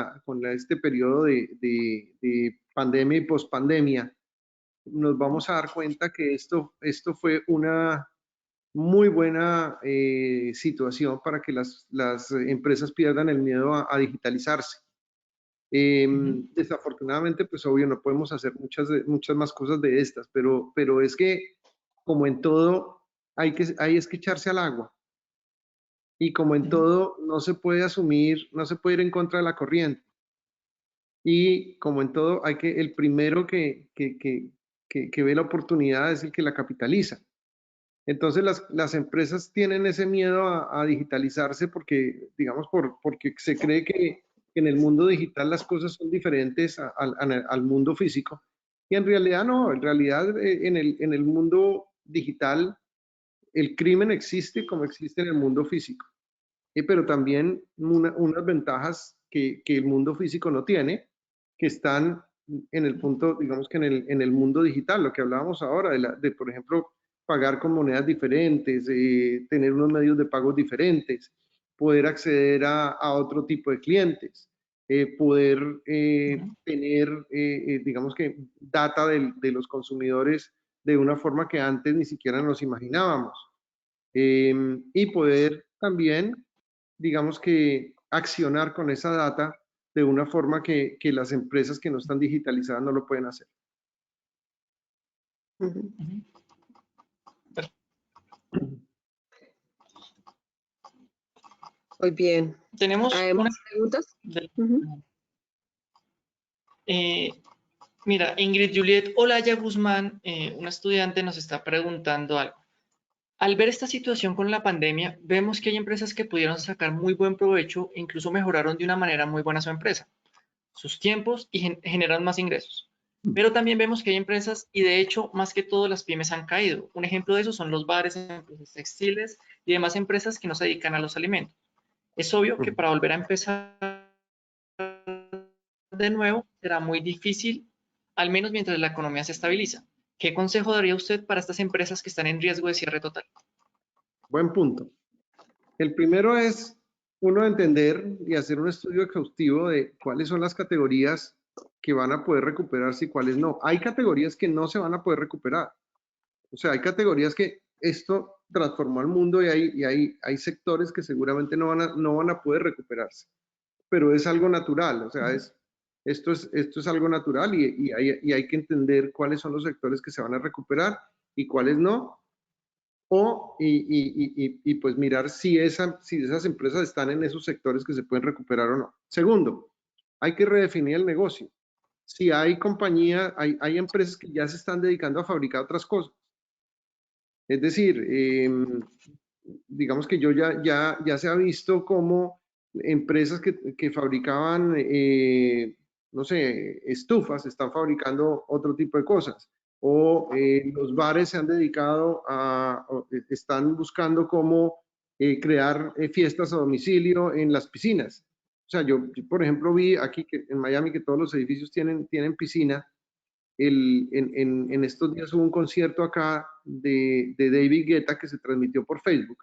este periodo de pandemia y pospandemia, nos vamos a dar cuenta que esto fue una muy buena situación para que las empresas pierdan el miedo a digitalizarse. Desafortunadamente, pues obvio, no podemos hacer muchas más cosas de estas, pero es que, como en todo, hay es que echarse al agua. Y como en todo, no se puede asumir, no se puede ir en contra de la corriente. Y como en todo, el primero que ve la oportunidad es el que la capitaliza. Entonces las empresas tienen ese miedo a digitalizarse porque, digamos, porque se cree que en el mundo digital las cosas son diferentes al mundo físico. Y en realidad no, en realidad en el mundo digital el crimen existe como existe en el mundo físico. Pero también unas ventajas que el mundo físico no tiene, que están en el punto, digamos que en el mundo digital, lo que hablábamos ahora, por ejemplo, pagar con monedas diferentes, tener unos medios de pago diferentes, poder acceder a otro tipo de clientes, poder tener, digamos que, data de los consumidores de una forma que antes ni siquiera nos imaginábamos. Y poder también, digamos que, accionar con esa data de una forma que las empresas que no están digitalizadas no lo pueden hacer. Muy bien. Tenemos ¿Más preguntas? Mira, Ingrid Juliet Olaya Guzmán, una estudiante, nos está preguntando algo. Al ver esta situación con la pandemia, vemos que hay empresas que pudieron sacar muy buen provecho e incluso mejoraron de una manera muy buena su empresa, sus tiempos y generan más ingresos. Pero también vemos que hay empresas y de hecho, más que todo, las pymes han caído. Un ejemplo de eso son los bares, empresas textiles y demás empresas que no se dedican a los alimentos. Es obvio que para volver a empezar de nuevo será muy difícil, al menos mientras la economía se estabiliza. ¿Qué consejo daría usted para estas empresas que están en riesgo de cierre total? Buen punto. El primero es uno entender y hacer un estudio exhaustivo de cuáles son las categorías que van a poder recuperarse y cuáles no. Hay categorías que no se van a poder recuperar. O sea, hay categorías que esto transformó al mundo y hay sectores que seguramente no van a poder recuperarse. Pero es algo natural, o sea, esto es algo natural y hay que entender cuáles son los sectores que se van a recuperar y cuáles no. Y pues mirar si esas empresas están en esos sectores que se pueden recuperar o no. Segundo, hay que redefinir el negocio. Si hay compañías, hay empresas que ya se están dedicando a fabricar otras cosas. Es decir, digamos que ya se ha visto como empresas que fabricaban, no sé, estufas, están fabricando otro tipo de cosas. O los bares se han dedicado están buscando cómo crear fiestas a domicilio en las piscinas. O sea, yo por ejemplo, vi aquí en Miami que todos los edificios tienen piscina. En estos días hubo un concierto acá de David Guetta que se transmitió por Facebook.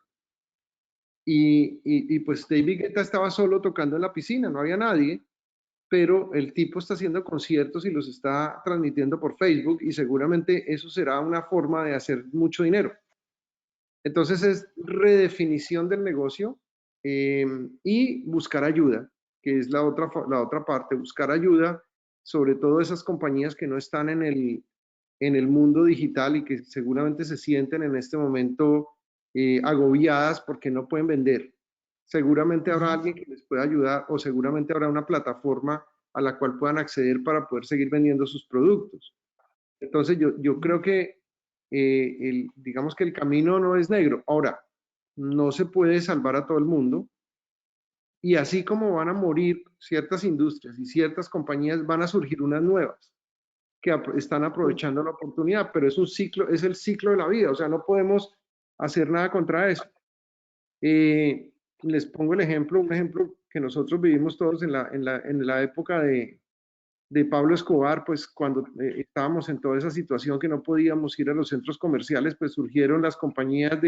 Y pues David Guetta estaba solo tocando en la piscina, no había nadie, pero el tipo está haciendo conciertos y los está transmitiendo por Facebook y seguramente eso será una forma de hacer mucho dinero. Entonces es redefinición del negocio y buscar ayuda, que es la otra parte, buscar ayuda, sobre todo esas compañías que no están en el mundo digital y que seguramente se sienten en este momento agobiadas porque no pueden vender. Seguramente habrá alguien que les pueda ayudar o seguramente habrá una plataforma a la cual puedan acceder para poder seguir vendiendo sus productos. Entonces yo creo que digamos que el camino no es negro. Ahora, no se puede salvar a todo el mundo, y así como van a morir ciertas industrias y ciertas compañías, van a surgir unas nuevas que están aprovechando la oportunidad, pero es un ciclo, es el ciclo de la vida, o sea, no podemos hacer nada contra eso. Les pongo el ejemplo, un ejemplo que nosotros vivimos todos en la época de Pablo Escobar, pues cuando estábamos en toda esa situación que no podíamos ir a los centros comerciales, pues surgieron las compañías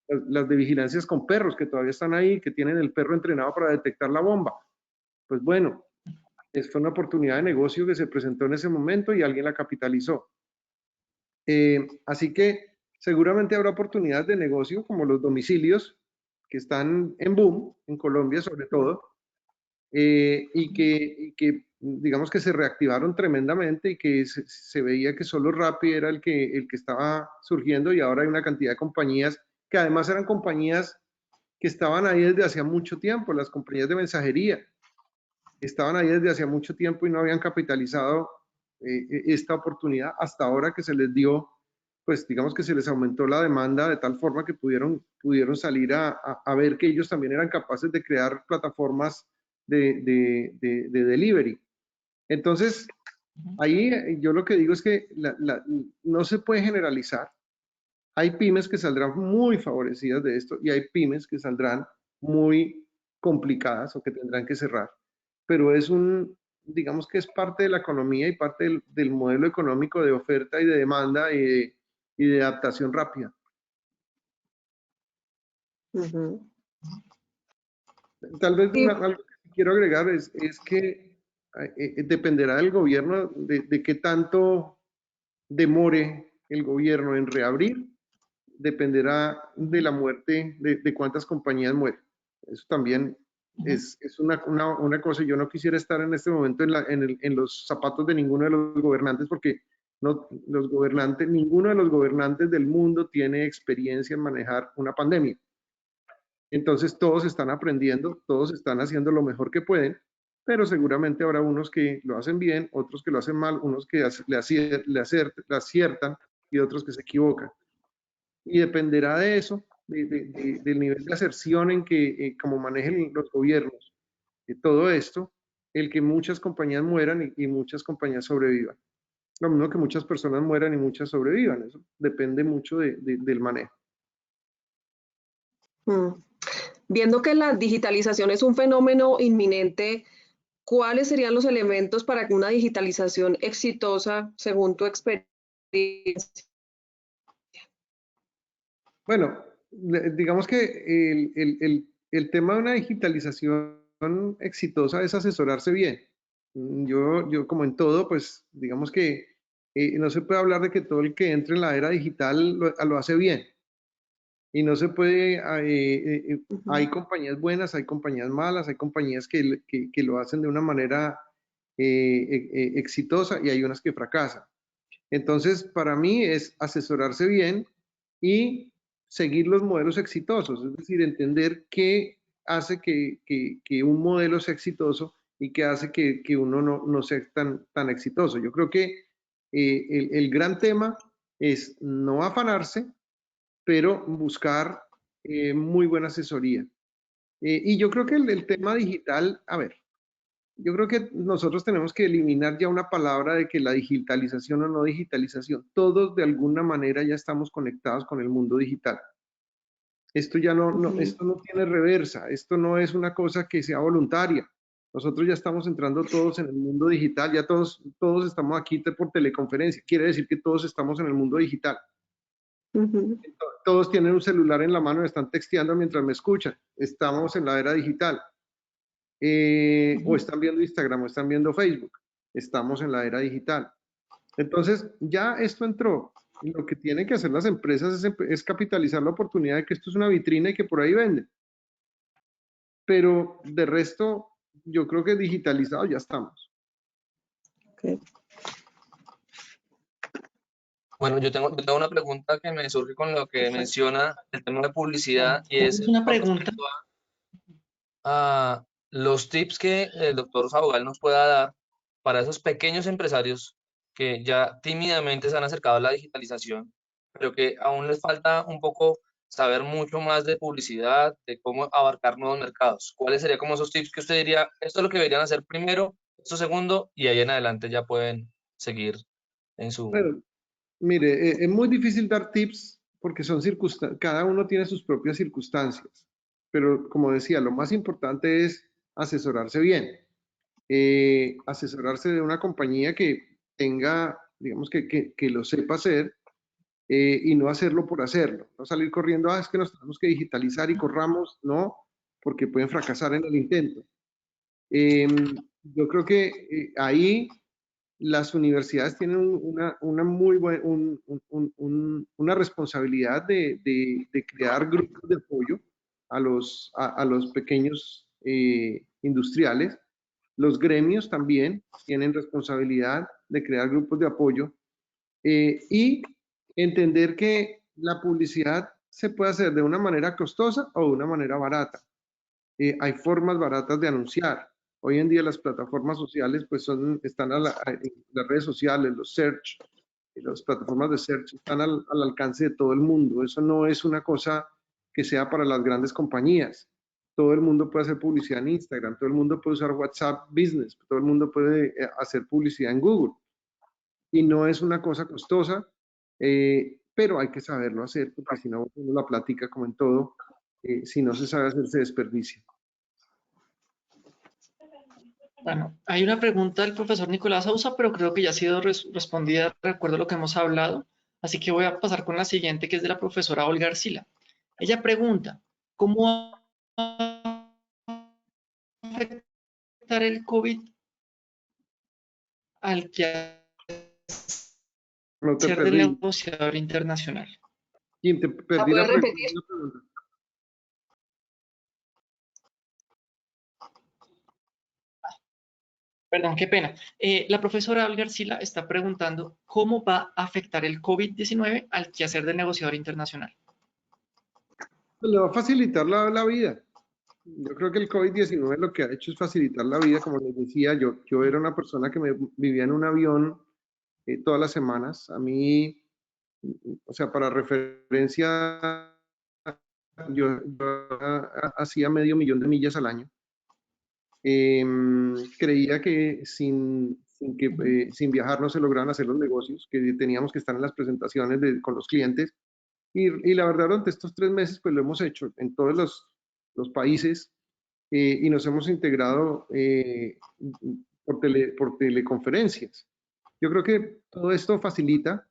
las de vigilancias con perros, que todavía están ahí, que tienen el perro entrenado para detectar la bomba. Pues bueno, fue una oportunidad de negocio que se presentó en ese momento y alguien la capitalizó. Así que seguramente habrá oportunidades de negocio como los domicilios, que están en boom, en Colombia sobre todo, y que digamos que se reactivaron tremendamente y que se veía que solo Rappi era el que estaba surgiendo, y ahora hay una cantidad de compañías que además eran compañías que estaban ahí desde hacía mucho tiempo, las compañías de mensajería, estaban ahí desde hacía mucho tiempo y no habían capitalizado esta oportunidad hasta ahora que se les dio, pues digamos que se les aumentó la demanda de tal forma que pudieron salir a ver que ellos también eran capaces de crear plataformas de delivery. Entonces, ahí yo lo que digo es que no se puede generalizar. Hay pymes que saldrán muy favorecidas de esto y hay pymes que saldrán muy complicadas o que tendrán que cerrar. Pero digamos que es parte de la economía y parte del modelo económico de oferta y de demanda y de adaptación rápida. Tal vez algo que quiero agregar es que dependerá del gobierno de qué tanto demore el gobierno en reabrir, dependerá de la muerte, de cuántas compañías mueren. Eso también es una cosa. Yo no quisiera estar en este momento en los zapatos de ninguno de los gobernantes, porque ninguno de los gobernantes del mundo tiene experiencia en manejar una pandemia. Entonces todos están aprendiendo, todos están haciendo lo mejor que pueden, pero seguramente habrá unos que lo hacen bien, otros que lo hacen mal, unos que le aciertan y otros que se equivocan. Y dependerá de eso, del nivel de aserción en que, como manejen los gobiernos, de todo esto, el que muchas compañías mueran y muchas compañías sobrevivan. Lo mismo que muchas personas mueran y muchas sobrevivan. Eso depende mucho del manejo. Viendo que la digitalización es un fenómeno inminente, ¿cuáles serían los elementos para que una digitalización exitosa, según tu experiencia? Bueno, digamos que el tema de una digitalización exitosa es asesorarse bien. Yo como en todo, pues digamos que no se puede hablar de que todo el que entre en la era digital lo hace bien. Y no se puede, hay compañías buenas, hay compañías malas, hay compañías que lo hacen de una manera exitosa y hay unas que fracasan. Entonces, para mí es asesorarse bien y seguir los modelos exitosos, es decir, entender qué hace que un modelo sea exitoso y qué hace que uno no sea tan exitoso. Yo creo que el gran tema es no afanarse, pero buscar muy buena asesoría. Y yo creo que el tema digital, a ver, yo creo que nosotros tenemos que eliminar ya una palabra de que la digitalización o no digitalización. Todos de alguna manera ya estamos conectados con el mundo digital. Esto ya esto no tiene reversa, esto no es una cosa que sea voluntaria. Nosotros ya estamos entrando todos en el mundo digital, ya todos estamos aquí por teleconferencia. Quiere decir que todos estamos en el mundo digital. Todos tienen un celular en la mano y están texteando mientras me escuchan. Estamos en la era digital. O están viendo Instagram o están viendo Facebook. Estamos en la era digital. Entonces, ya esto entró. Y lo que tienen que hacer las empresas es capitalizar la oportunidad de que esto es una vitrina y que por ahí venden. Pero de resto, yo creo que digitalizado ya estamos. Okay. Bueno, yo tengo una pregunta que me surge con lo que menciona el tema de publicidad, y es una pregunta. a los tips que el doctor Sabogal nos pueda dar para esos pequeños empresarios que ya tímidamente se han acercado a la digitalización pero que aún les falta un poco saber mucho más de publicidad, de cómo abarcar nuevos mercados. ¿Cuáles serían como esos tips que usted diría, esto es lo que deberían hacer primero, esto segundo, y ahí en adelante ya pueden seguir en su... Bueno, mire, es muy difícil dar tips porque son cada uno tiene sus propias circunstancias, pero como decía, lo más importante es asesorarse bien, asesorarse de una compañía que tenga, digamos, que lo sepa hacer y no hacerlo por hacerlo, no salir corriendo, es que nos tenemos que digitalizar y corramos, no, porque pueden fracasar en el intento. Yo creo que ahí las universidades tienen una muy una responsabilidad de crear grupos de apoyo a los pequeños industriales. Los gremios también tienen responsabilidad de crear grupos de apoyo y entender que la publicidad se puede hacer de una manera costosa o de una manera barata. Hay formas baratas de anunciar. Hoy en día las plataformas sociales pues están las redes sociales, los search, las plataformas de search están al alcance de todo el mundo. Eso no es una cosa que sea para las grandes compañías. Todo el mundo puede hacer publicidad en Instagram, todo el mundo puede usar WhatsApp Business, todo el mundo puede hacer publicidad en Google. Y no es una cosa costosa, pero hay que saberlo hacer, porque si no, uno la plática como en todo, si no se sabe hacer, se desperdicia. Bueno, hay una pregunta del profesor Nicolás Sousa, pero creo que ya ha sido respondida de acuerdo a lo que hemos hablado. Así que voy a pasar con la siguiente, que es de la profesora Olga Arcila. Ella pregunta, ¿cómo va a afectar el COVID al quehacer No te del perdí. negociador internacional? Kim, te perdí ¿La la puedes repetir? pregunta. Perdón, qué pena. La profesora Olga Arcila está preguntando cómo va a afectar el COVID-19 al quehacer del negociador internacional. Pues le va a facilitar la vida. Yo creo que el COVID-19 lo que ha hecho es facilitar la vida. Como les decía, yo era una persona que vivía en un avión todas las semanas. A mí, o sea, para referencia, yo hacía 500.000 de millas al año. Creía que sin viajar no se lograban hacer los negocios, que teníamos que estar en las presentaciones con los clientes. Y la verdad, durante estos 3 meses, pues lo hemos hecho en todos los países y nos hemos integrado por teleconferencias. Yo creo que todo esto facilita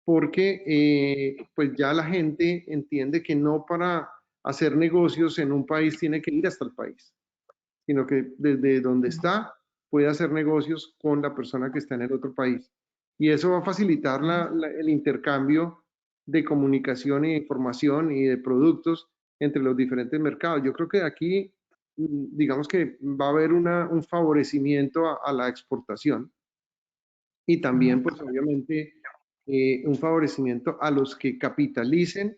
porque pues ya la gente entiende que no para hacer negocios en un país tiene que ir hasta el país, sino que desde donde está puede hacer negocios con la persona que está en el otro país. Y eso va a facilitar el intercambio de comunicación y de información y de productos entre los diferentes mercados. Yo creo que aquí, digamos que va a haber un favorecimiento a la exportación y también, pues obviamente, un favorecimiento a los que capitalicen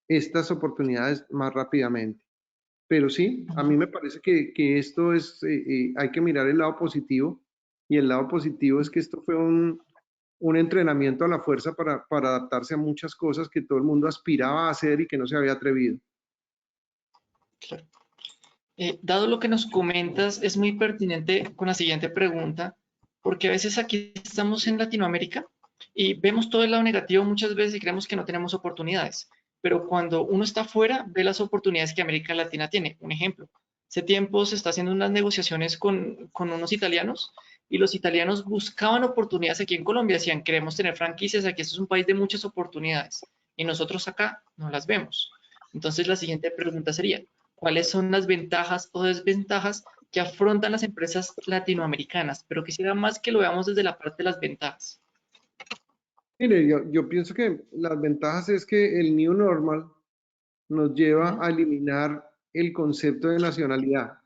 estas oportunidades más rápidamente. Pero sí, a mí me parece que esto es, hay que mirar el lado positivo, y el lado positivo es que esto fue un entrenamiento a la fuerza para adaptarse a muchas cosas que todo el mundo aspiraba a hacer y que no se había atrevido. Claro. Dado lo que nos comentas, es muy pertinente con la siguiente pregunta, porque a veces aquí estamos en Latinoamérica y vemos todo el lado negativo muchas veces y creemos que no tenemos oportunidades, pero cuando uno está afuera, ve las oportunidades que América Latina tiene. Un ejemplo, hace tiempo se está haciendo unas negociaciones con unos italianos y los italianos buscaban oportunidades aquí en Colombia, decían, queremos tener franquicias, aquí esto es un país de muchas oportunidades y nosotros acá no las vemos. Entonces la siguiente pregunta sería, ¿cuáles son las ventajas o desventajas que afrontan las empresas latinoamericanas? Pero quisiera más que lo veamos desde la parte de las ventajas. Mire, yo pienso que las ventajas es que el New Normal nos lleva a eliminar el concepto de nacionalidad.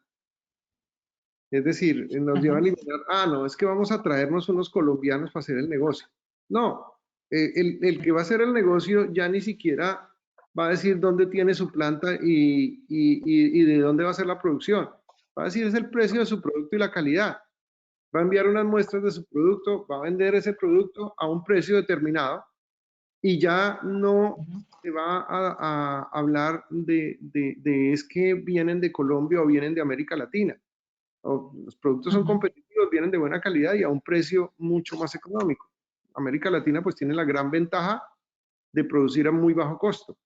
Es decir, nos lleva a eliminar, no, es que vamos a traernos unos colombianos para hacer el negocio. No, el que va a hacer el negocio ya ni siquiera va a decir dónde tiene su planta y de dónde va a ser la producción. Va a decir es el precio de su producto y la calidad. Va a enviar unas muestras de su producto, va a vender ese producto a un precio determinado Y ya no Ujú. se va a hablar de es que vienen de Colombia o vienen de América Latina. Los productos son Ujú. competitivos, vienen de buena calidad y a un precio mucho más económico. América Latina pues tiene la gran ventaja de producir a muy bajo costo.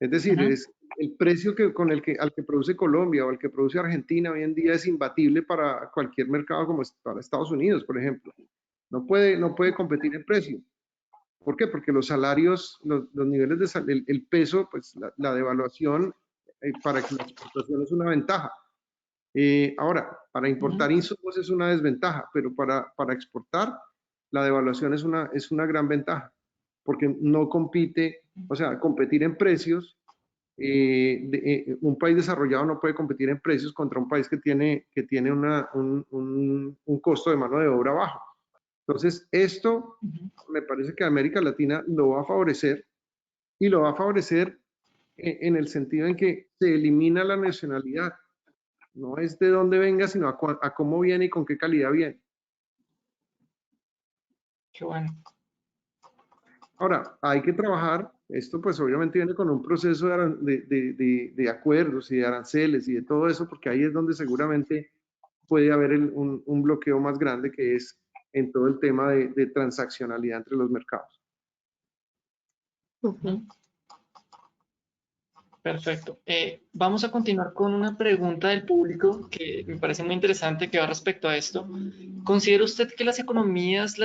Es decir, Ujú. es el precio al que produce Colombia o al que produce Argentina hoy en día es imbatible para cualquier mercado como para Estados Unidos, por ejemplo. No puede competir en precio. ¿Por qué? Porque los salarios, los niveles el peso, pues la devaluación para la exportación es una ventaja. Ahora, para importar Ujú. insumos es una desventaja, pero para exportar la devaluación es una gran ventaja, porque no compite, o sea, competir en precios, un país desarrollado no puede competir en precios contra un país que tiene un costo de mano de obra bajo. Entonces, esto Ujú. me parece que América Latina lo va a favorecer y lo va a favorecer en el sentido en que se elimina la nacionalidad. No es de dónde venga, sino a cómo viene y con qué calidad viene. Qué bueno. Ahora, hay que trabajar, esto pues obviamente viene con un proceso de acuerdos y de aranceles y de todo eso, porque ahí es donde seguramente puede haber un bloqueo más grande que es en todo el tema de transaccionalidad entre los mercados. Ujú. Perfecto. Vamos a continuar con una pregunta del público que me parece muy interesante que va respecto a esto. ¿Considera usted que las economías de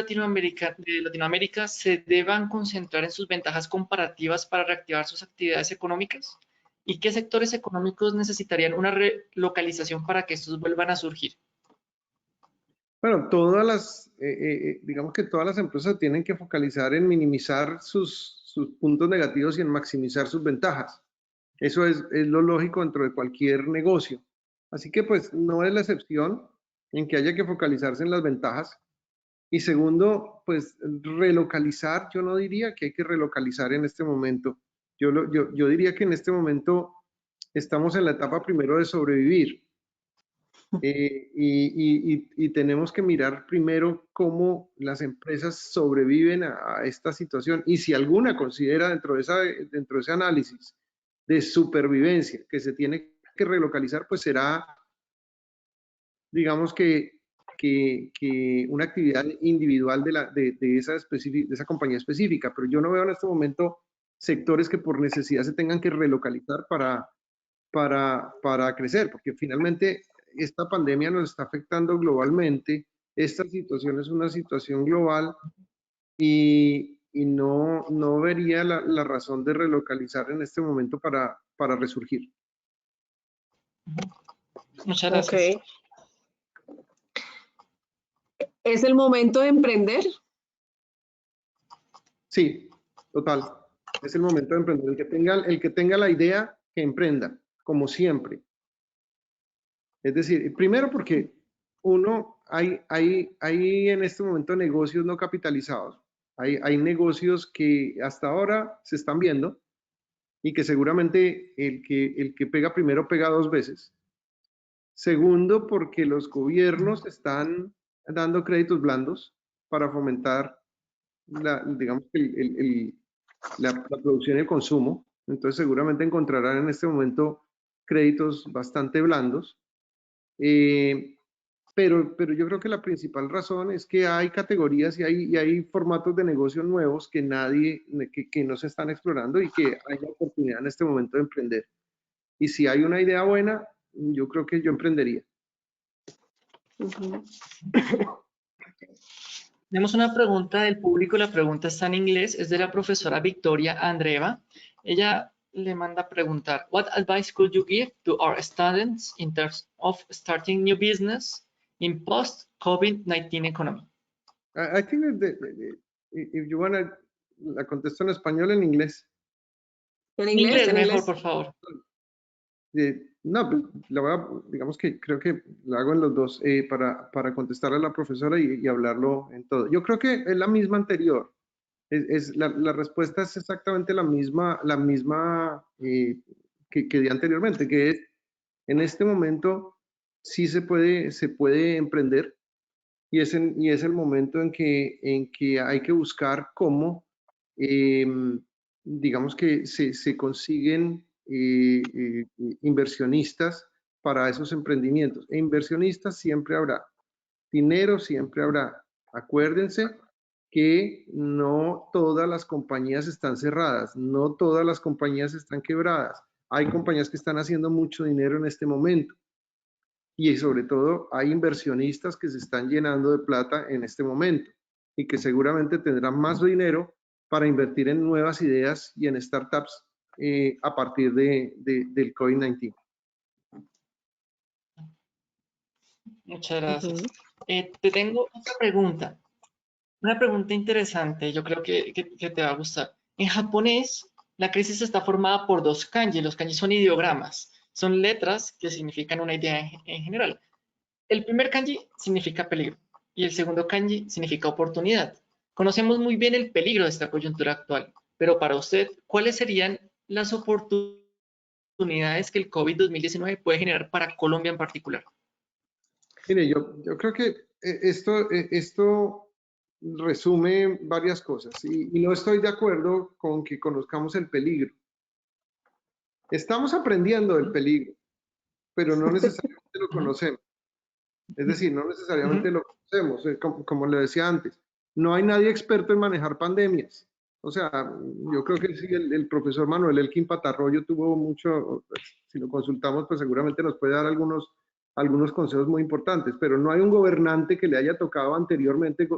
Latinoamérica se deban concentrar en sus ventajas comparativas para reactivar sus actividades económicas? ¿Y qué sectores económicos necesitarían una relocalización para que estos vuelvan a surgir? Bueno, digamos que todas las empresas tienen que focalizar en minimizar sus puntos negativos y en maximizar sus ventajas. Eso es lo lógico dentro de cualquier negocio. Así que pues no es la excepción en que haya que focalizarse en las ventajas. Y segundo, pues relocalizar, yo no diría que hay que relocalizar en este momento. Yo diría que en este momento estamos en la etapa primero de sobrevivir. Y tenemos que mirar primero cómo las empresas sobreviven a esta situación y si alguna considera dentro de ese análisis de supervivencia que se tiene que relocalizar, pues será, digamos que una actividad individual de esa compañía específica, pero yo no veo en este momento sectores que por necesidad se tengan que relocalizar para crecer, porque finalmente esta pandemia nos está afectando globalmente, esta situación es una situación global y no vería la razón de relocalizar en este momento para resurgir. Muchas Ok. gracias. ¿Es el momento de emprender? Sí, total. Es el momento de emprender. El que tenga la idea, que emprenda, como siempre. Es decir, primero porque hay en este momento negocios no capitalizados. Hay negocios que hasta ahora se están viendo y que seguramente el que pega primero pega dos veces. Segundo, porque los gobiernos están dando créditos blandos para fomentar digamos, la producción y el consumo. Entonces seguramente encontrarán en este momento créditos bastante blandos. Pero yo creo que la principal razón es que hay categorías y hay formatos de negocio nuevos que que no se están explorando y que hay la oportunidad en este momento de emprender. Y si hay una idea buena, yo creo que yo emprendería. Ujú. Tenemos una pregunta del público, la pregunta está en inglés, es de la profesora Victoria Andreeva. Ella le manda a preguntar, what advice could you give to our students in terms of starting new business in post-COVID-19 economy? I think if you want to, la contesto en español o en inglés. En En inglés, inglés en mejor, inglés. por favor. No, pues, digamos que creo que lo hago en los dos para contestar a la profesora y hablarlo en todo. Yo creo que es la misma anterior. La respuesta es exactamente la misma que di anteriormente, que es en este momento sí se puede emprender y es el momento en que hay que buscar cómo digamos que se consiguen inversionistas para esos emprendimientos. E inversionistas siempre habrá, dinero siempre habrá. Acuérdense que no todas las compañías están cerradas, no todas las compañías están quebradas. Hay compañías que están haciendo mucho dinero en este momento. Y sobre todo hay inversionistas que se están llenando de plata en este momento y que seguramente tendrán más dinero para invertir en nuevas ideas y en startups a partir del COVID-19. Muchas gracias. Te tengo otra pregunta. Una pregunta interesante, yo creo que te va a gustar. En japonés, la crisis está formada por dos kanji. Los kanji son ideogramas, son letras que significan una idea en general. El primer kanji significa peligro y el segundo kanji significa oportunidad. Conocemos muy bien el peligro de esta coyuntura actual, pero para usted, ¿cuáles serían las oportunidades que el COVID-2019 puede generar para Colombia en particular? Mire, yo creo que esto resume varias cosas y no estoy de acuerdo con que conozcamos el peligro. Estamos aprendiendo del peligro, pero no necesariamente lo conocemos. Es decir, no necesariamente lo conocemos. Como le decía antes, no hay nadie experto en manejar pandemias. O sea, yo creo que sí, el profesor Manuel Elkin Patarroyo tuvo mucho, si lo consultamos, pues seguramente nos puede dar algunos consejos muy importantes, pero no hay un gobernante que le haya tocado anteriormente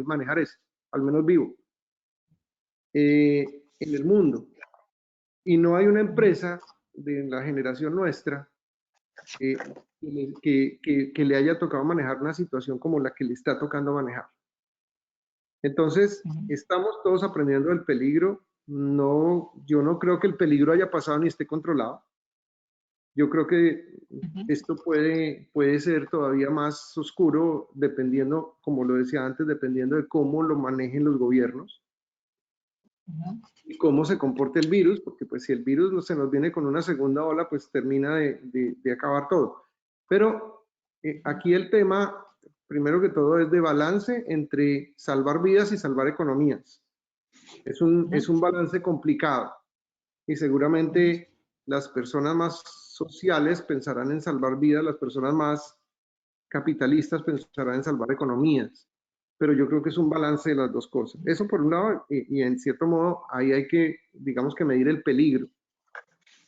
manejar eso, al menos vivo, en el mundo. Y no hay una empresa de la generación nuestra que le haya tocado manejar una situación como la que le está tocando manejar. Entonces, estamos todos aprendiendo del peligro. No, yo no creo que el peligro haya pasado ni esté controlado. Yo creo que esto puede ser todavía más oscuro dependiendo, como lo decía antes, dependiendo de cómo lo manejen los gobiernos y cómo se comporte el virus, porque pues si el virus no se nos viene con una segunda ola, pues termina de acabar todo. Pero aquí el tema, primero que todo, es de balance entre salvar vidas y salvar economías. Es un balance complicado y seguramente las personas más sociales pensarán en salvar vidas, las personas más capitalistas pensarán en salvar economías, pero yo creo que es un balance de las dos cosas. Eso por un lado, y en cierto modo ahí hay que, digamos que medir el peligro.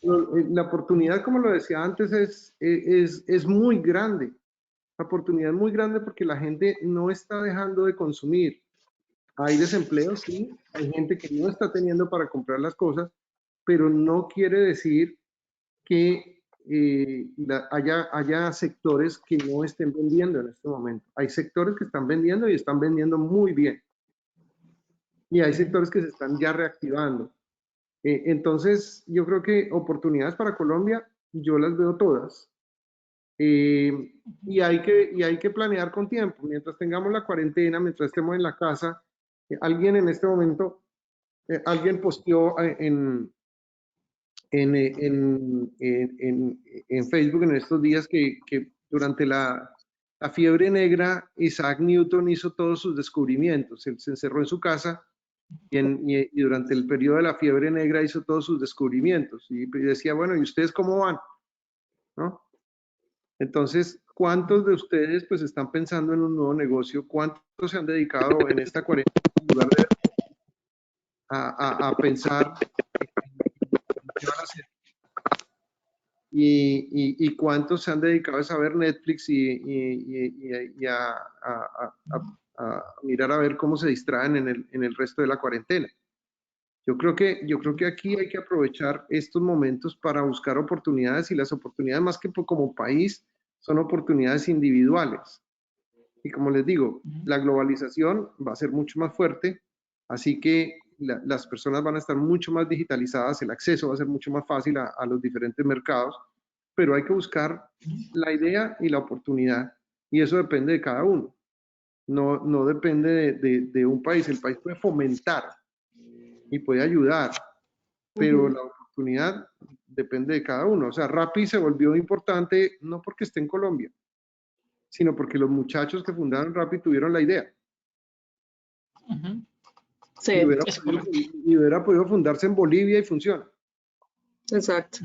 La oportunidad, como lo decía antes, es muy grande. La oportunidad es muy grande porque la gente no está dejando de consumir. Hay desempleo, sí, hay gente que no está teniendo para comprar las cosas, pero no quiere decir que haya sectores que no estén vendiendo en este momento. Hay sectores que están vendiendo y están vendiendo muy bien. Y hay sectores que se están ya reactivando. Entonces, yo creo que oportunidades para Colombia, yo las veo todas. Y hay que planear con tiempo. Mientras tengamos la cuarentena, mientras estemos en la casa, alguien en este momento, alguien posteó en Facebook en estos días que durante la fiebre negra Isaac Newton hizo todos sus descubrimientos. Él se encerró en su casa y durante el periodo de la fiebre negra hizo todos sus descubrimientos. Y decía, bueno, ¿y ustedes cómo van? ¿No? Entonces, ¿cuántos de ustedes pues están pensando en un nuevo negocio? ¿Cuántos se han dedicado en esta cuarentena en lugar de a pensar qué van a hacer? Y cuántos se han dedicado a ver Netflix y a mirar a ver cómo se distraen en el resto de la cuarentena. Yo creo que aquí hay que aprovechar estos momentos para buscar oportunidades, y las oportunidades más que como país son oportunidades individuales. Y como les digo, la globalización va a ser mucho más fuerte, así que las personas van a estar mucho más digitalizadas, el acceso va a ser mucho más fácil a los diferentes mercados, pero hay que buscar la idea y la oportunidad, y eso depende de cada uno. No depende de un país. El país puede fomentar y puede ayudar, pero la oportunidad depende de cada uno. O sea, Rappi se volvió importante no porque esté en Colombia, sino porque los muchachos que fundaron Rappi tuvieron la idea. Sí, y hubiera podido fundarse en Bolivia y funciona. exacto.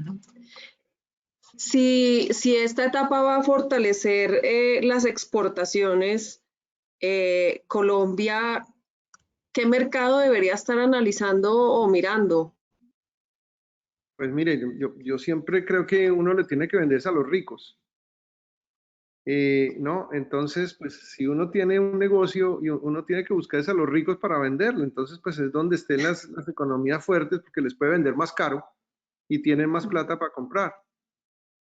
Si esta etapa va a fortalecer las exportaciones, Colombia, ¿qué mercado debería estar analizando o mirando? Pues mire, yo siempre creo que uno le tiene que venderse a los ricos. ¿No? Entonces, pues si uno tiene un negocio y uno tiene que buscar a los ricos para venderlo, entonces pues es donde estén las economías fuertes porque les puede vender más caro y tienen más plata para comprar.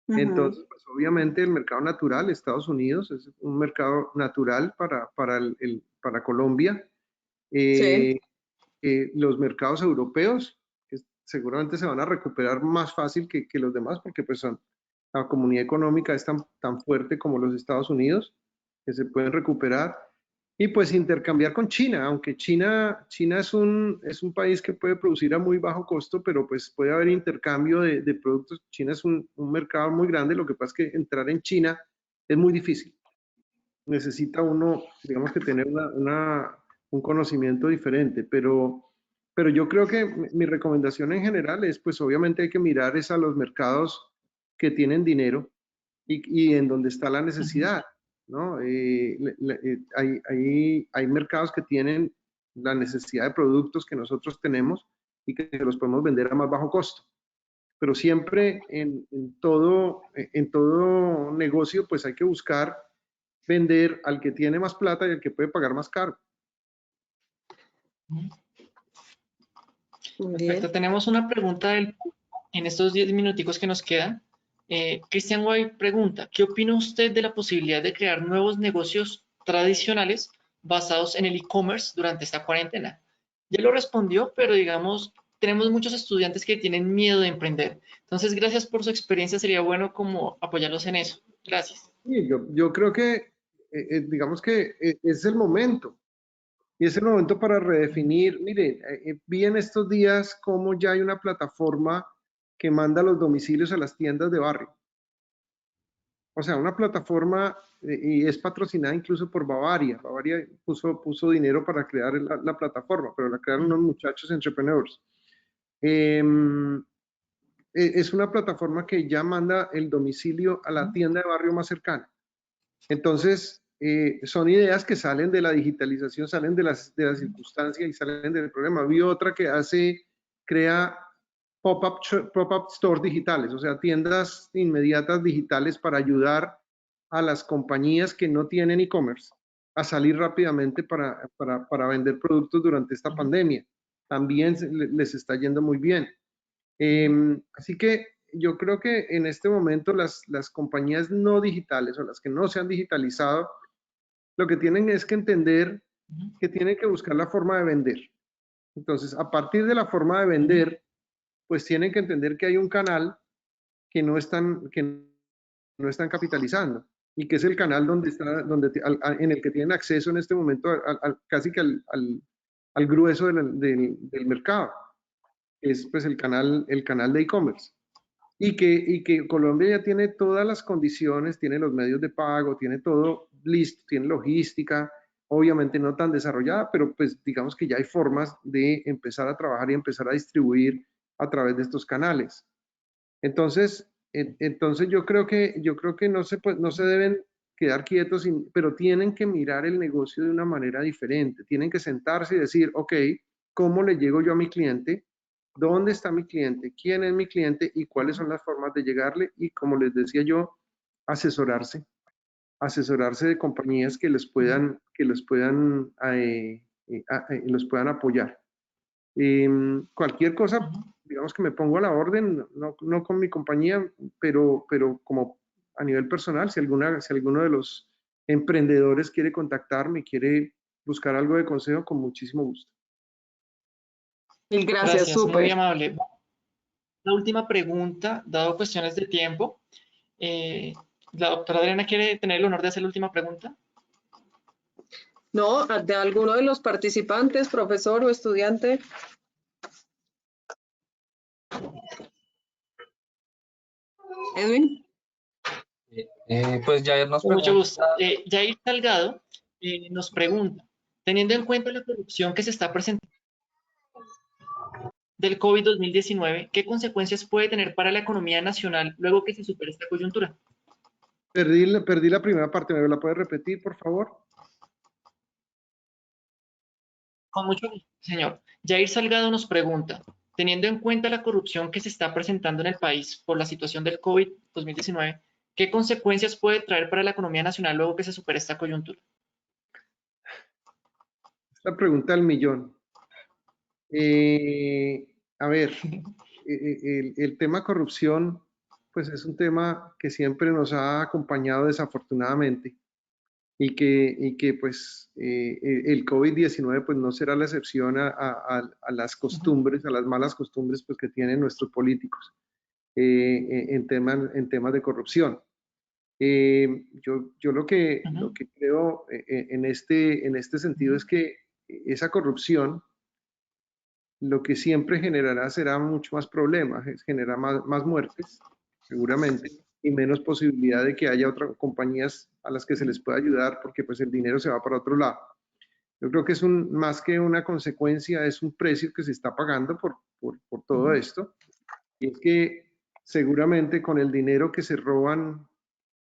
Entonces, pues obviamente el mercado natural, Estados Unidos, es un mercado natural para Colombia. Sí. Los mercados europeos que seguramente se van a recuperar más fácil que los demás porque pues la comunidad económica es tan fuerte como los Estados Unidos, que se pueden recuperar. Y pues intercambiar con China, aunque China es un país que puede producir a muy bajo costo, pero pues puede haber intercambio de productos. China es un mercado muy grande, lo que pasa es que entrar en China es muy difícil. Necesita uno, digamos que tener un conocimiento diferente, pero yo creo que mi recomendación en general es, pues obviamente hay que mirar es a los mercados que tienen dinero y en donde está la necesidad, ¿no? Hay mercados que tienen la necesidad de productos que nosotros tenemos y que los podemos vender a más bajo costo. Pero siempre en todo negocio, pues hay que buscar vender al que tiene más plata y al que puede pagar más caro. Perfecto, tenemos una pregunta en estos 10 minuticos que nos quedan. Cristian Guay pregunta, ¿qué opina usted de la posibilidad de crear nuevos negocios tradicionales basados en el e-commerce durante esta cuarentena? Ya lo respondió, pero digamos, tenemos muchos estudiantes que tienen miedo de emprender. Entonces, gracias por su experiencia, sería bueno como apoyarlos en eso. Gracias. Sí, yo creo que, digamos que es el momento. Y es el momento para redefinir. Mire, vi en estos días cómo ya hay una plataforma que manda los domicilios a las tiendas de barrio. O sea, una plataforma y es patrocinada incluso por Bavaria. Bavaria puso dinero para crear la plataforma, pero la crearon unos muchachos entrepreneurs. Es una plataforma que ya manda el domicilio a la tienda de barrio más cercana. Entonces, son ideas que salen de la digitalización, salen de las circunstancias y salen del problema. Vi otra que crea pop-up stores digitales, o sea, tiendas inmediatas digitales para ayudar a las compañías que no tienen e-commerce a salir rápidamente para vender productos durante esta pandemia. También les está yendo muy bien. Así que yo creo que en este momento las compañías no digitales o las que no se han digitalizado, lo que tienen es que entender que tienen que buscar la forma de vender. Entonces, a partir de la forma de vender, pues tienen que entender que hay un canal que no están capitalizando y que es el canal en el que tienen acceso en este momento casi que al grueso del mercado. Es pues el canal de e-commerce. Y que Colombia ya tiene todas las condiciones, tiene los medios de pago, tiene todo listo, tiene logística, obviamente no tan desarrollada, pero pues digamos que ya hay formas de empezar a trabajar y empezar a distribuir a través de estos canales. Entonces yo creo que no se deben quedar quietos, pero tienen que mirar el negocio de una manera diferente, tienen que sentarse y decir, ok, ¿cómo le llego yo a mi cliente? ¿Dónde está mi cliente? ¿Quién es mi cliente? ¿Y cuáles son las formas de llegarle? Y como les decía yo, asesorarse de compañías que los puedan apoyar. Cualquier cosa, digamos que me pongo a la orden, no con mi compañía, pero como a nivel personal, si alguno de los emprendedores quiere contactarme, quiere buscar algo de consejo, con muchísimo gusto. Mil gracias, súper. Muy amable. La última pregunta, dado cuestiones de tiempo, la doctora Adriana quiere tener el honor de hacer la última pregunta. No, de alguno de los participantes, profesor o estudiante. Edwin. Pues Jair nos Con mucho pregunta. gusto. Jair Salgado nos pregunta, teniendo en cuenta la corrupción que se está presentando del COVID 2019, ¿qué consecuencias puede tener para la economía nacional luego que se supere esta coyuntura? Perdí la primera parte, ¿me la puedes repetir, por favor? Con mucho gusto, señor. Jair Salgado nos pregunta, teniendo en cuenta la corrupción que se está presentando en el país por la situación del COVID 2019, ¿qué consecuencias puede traer para la economía nacional luego que se supere esta coyuntura? La pregunta del millón. A ver, el tema corrupción, pues es un tema que siempre nos ha acompañado desafortunadamente y que pues el COVID-19 pues no será la excepción a las costumbres, a las malas costumbres pues que tienen nuestros políticos en temas de corrupción. Yo lo que creo en este sentido es que esa corrupción lo que siempre generará será mucho más problemas, generará más muertes, seguramente, y menos posibilidad de que haya otras compañías a las que se les pueda ayudar porque pues el dinero se va para otro lado. Yo creo que es más que una consecuencia, es un precio que se está pagando por todo esto, y es que seguramente con el dinero que se roban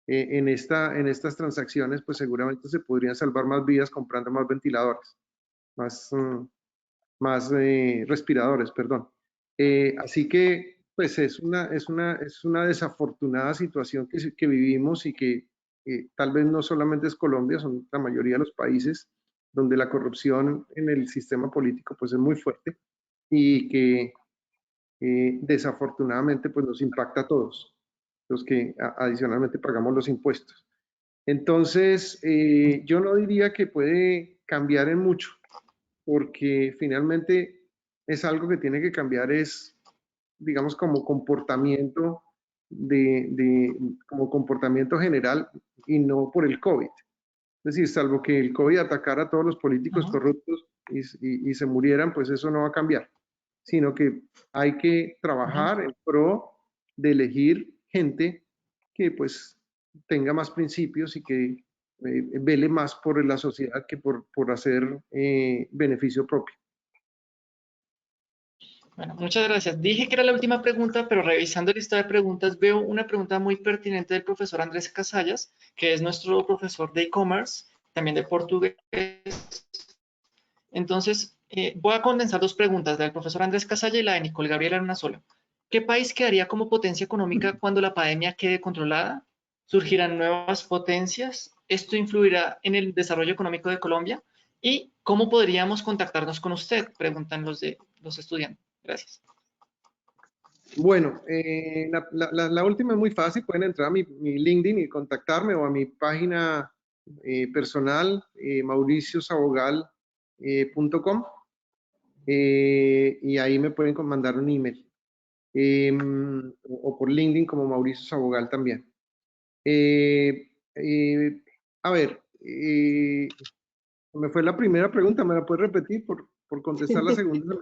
en estas transacciones, pues seguramente se podrían salvar más vidas comprando más ventiladores, más respiradores, perdón. Así que, pues es una desafortunada situación que vivimos y que tal vez no solamente es Colombia, son la mayoría de los países donde la corrupción en el sistema político pues es muy fuerte y que desafortunadamente pues nos impacta a todos, los que adicionalmente pagamos los impuestos. Entonces, yo no diría que puede cambiar en mucho, porque finalmente es algo que tiene que cambiar, es, digamos, como comportamiento como comportamiento general y no por el COVID. Es decir, salvo que el COVID atacara a todos los políticos corruptos y se murieran, pues eso no va a cambiar, sino que hay que trabajar en pro de elegir gente que pues tenga más principios y que vele más por la sociedad que por hacer beneficio propio. Bueno, muchas gracias. Dije que era la última pregunta, pero revisando la lista de preguntas veo una pregunta muy pertinente del profesor Andrés Casallas, que es nuestro profesor de e-commerce, también de portugués. Entonces, voy a condensar dos preguntas, la del profesor Andrés Casalla y la de Nicole Gabriela en una sola. ¿Qué país quedaría como potencia económica cuando la pandemia quede controlada? ¿Surgirán nuevas potencias? ¿Esto influirá en el desarrollo económico de Colombia? ¿Y cómo podríamos contactarnos con usted? Preguntan los estudiantes. Gracias. Bueno, la última es muy fácil. Pueden entrar a mi LinkedIn y contactarme o a mi página personal, mauriciosabogal.com, y ahí me pueden mandar un email. O por LinkedIn como Mauricio Sabogal también. A ver, me fue la primera pregunta, ¿me la puedes repetir por contestar la segunda?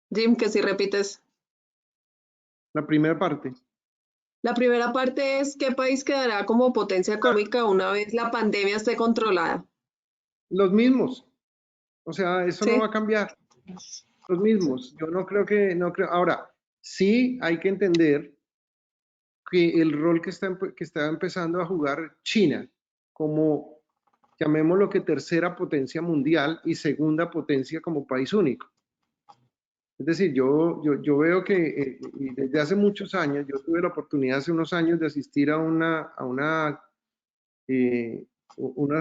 Jim, que si repites. La primera parte. La primera parte es ¿qué país quedará como potencia económica una vez la pandemia esté controlada? Los mismos. O sea, eso no va a cambiar. Los mismos. Yo no creo. Ahora, sí hay que entender que el rol que está empezando a jugar China como, llamémoslo que tercera potencia mundial y segunda potencia como país único. Es decir, yo veo que y desde hace muchos años, yo tuve la oportunidad hace unos años de asistir a una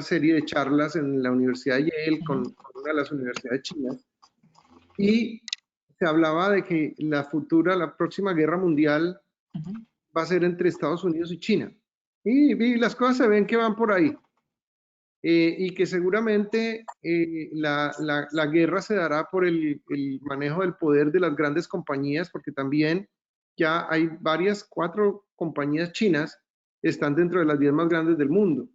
serie de charlas en la Universidad de Yale con una de las universidades chinas, y se hablaba de que la próxima guerra mundial va a ser entre Estados Unidos y China. Y las cosas se ven que van por ahí. Y que seguramente la guerra se dará por el manejo del poder de las grandes compañías, porque también ya hay 4 compañías chinas están dentro de las 10 más grandes del mundo.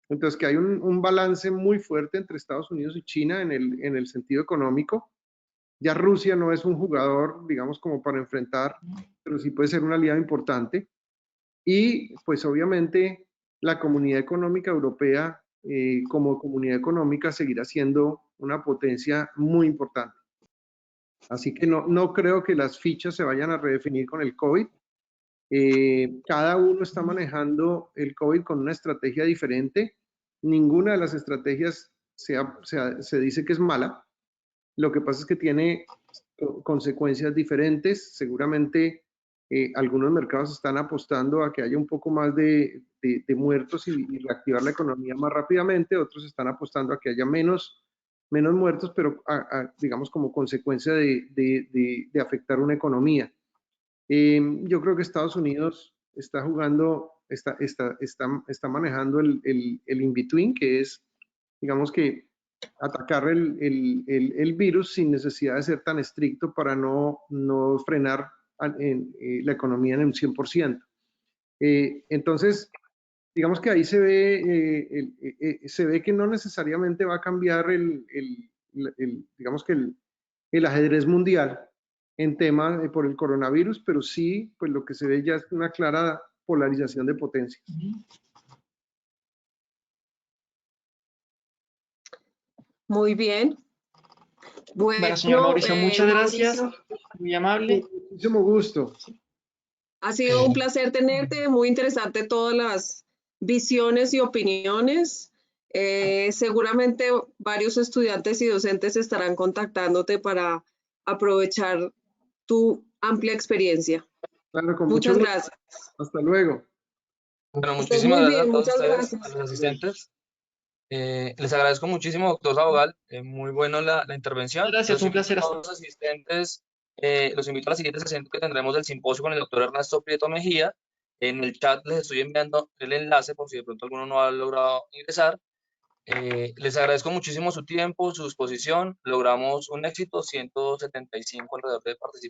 Entonces, que hay un balance muy fuerte entre Estados Unidos y China en el sentido económico. Ya Rusia no es un jugador, digamos, como para enfrentar, pero sí puede ser un aliado importante. Y pues obviamente la Comunidad Económica Europea como comunidad económica seguirá siendo una potencia muy importante. Así que no creo que las fichas se vayan a redefinir con el COVID. Cada uno está manejando el COVID con una estrategia diferente. Ninguna de las estrategias se dice que es mala. Lo que pasa es que tiene consecuencias diferentes. Seguramente algunos mercados están apostando a que haya un poco más de muertos y reactivar la economía más rápidamente. Otros están apostando a que haya menos muertos, pero digamos como consecuencia de afectar una economía. Yo creo que Estados Unidos está jugando, está manejando el in-between, que es, digamos que atacar el virus sin necesidad de ser tan estricto para no frenar la economía en un 100%. Entonces, digamos que ahí se ve que no necesariamente va a cambiar digamos que el ajedrez mundial en tema por el coronavirus, pero sí, pues lo que se ve ya es una clara polarización de potencias. Muy bien. Bueno, señor Mauricio, muchas gracias. Mauricio, Muy amable. Con muchísimo gusto. ha sido un placer tenerte, muy interesante todas las visiones y opiniones. Seguramente varios estudiantes y docentes estarán contactándote para aprovechar tu amplia experiencia. Claro, con Muchas mucho gracias. gusto. Hasta luego. Bueno, Estés muchísimas muy gracias bien, a todos muchas ustedes, gracias. a los asistentes. Les agradezco muchísimo, doctor Sabogal. Muy bueno la intervención. Gracias, un placer. A todos los asistentes, los invito a la siguiente sesión que tendremos del simposio con el doctor Ernesto Prieto Mejía. En el chat les estoy enviando el enlace por si de pronto alguno no ha logrado ingresar. Les agradezco muchísimo su tiempo, su disposición. Logramos un éxito, 175 alrededor de participantes.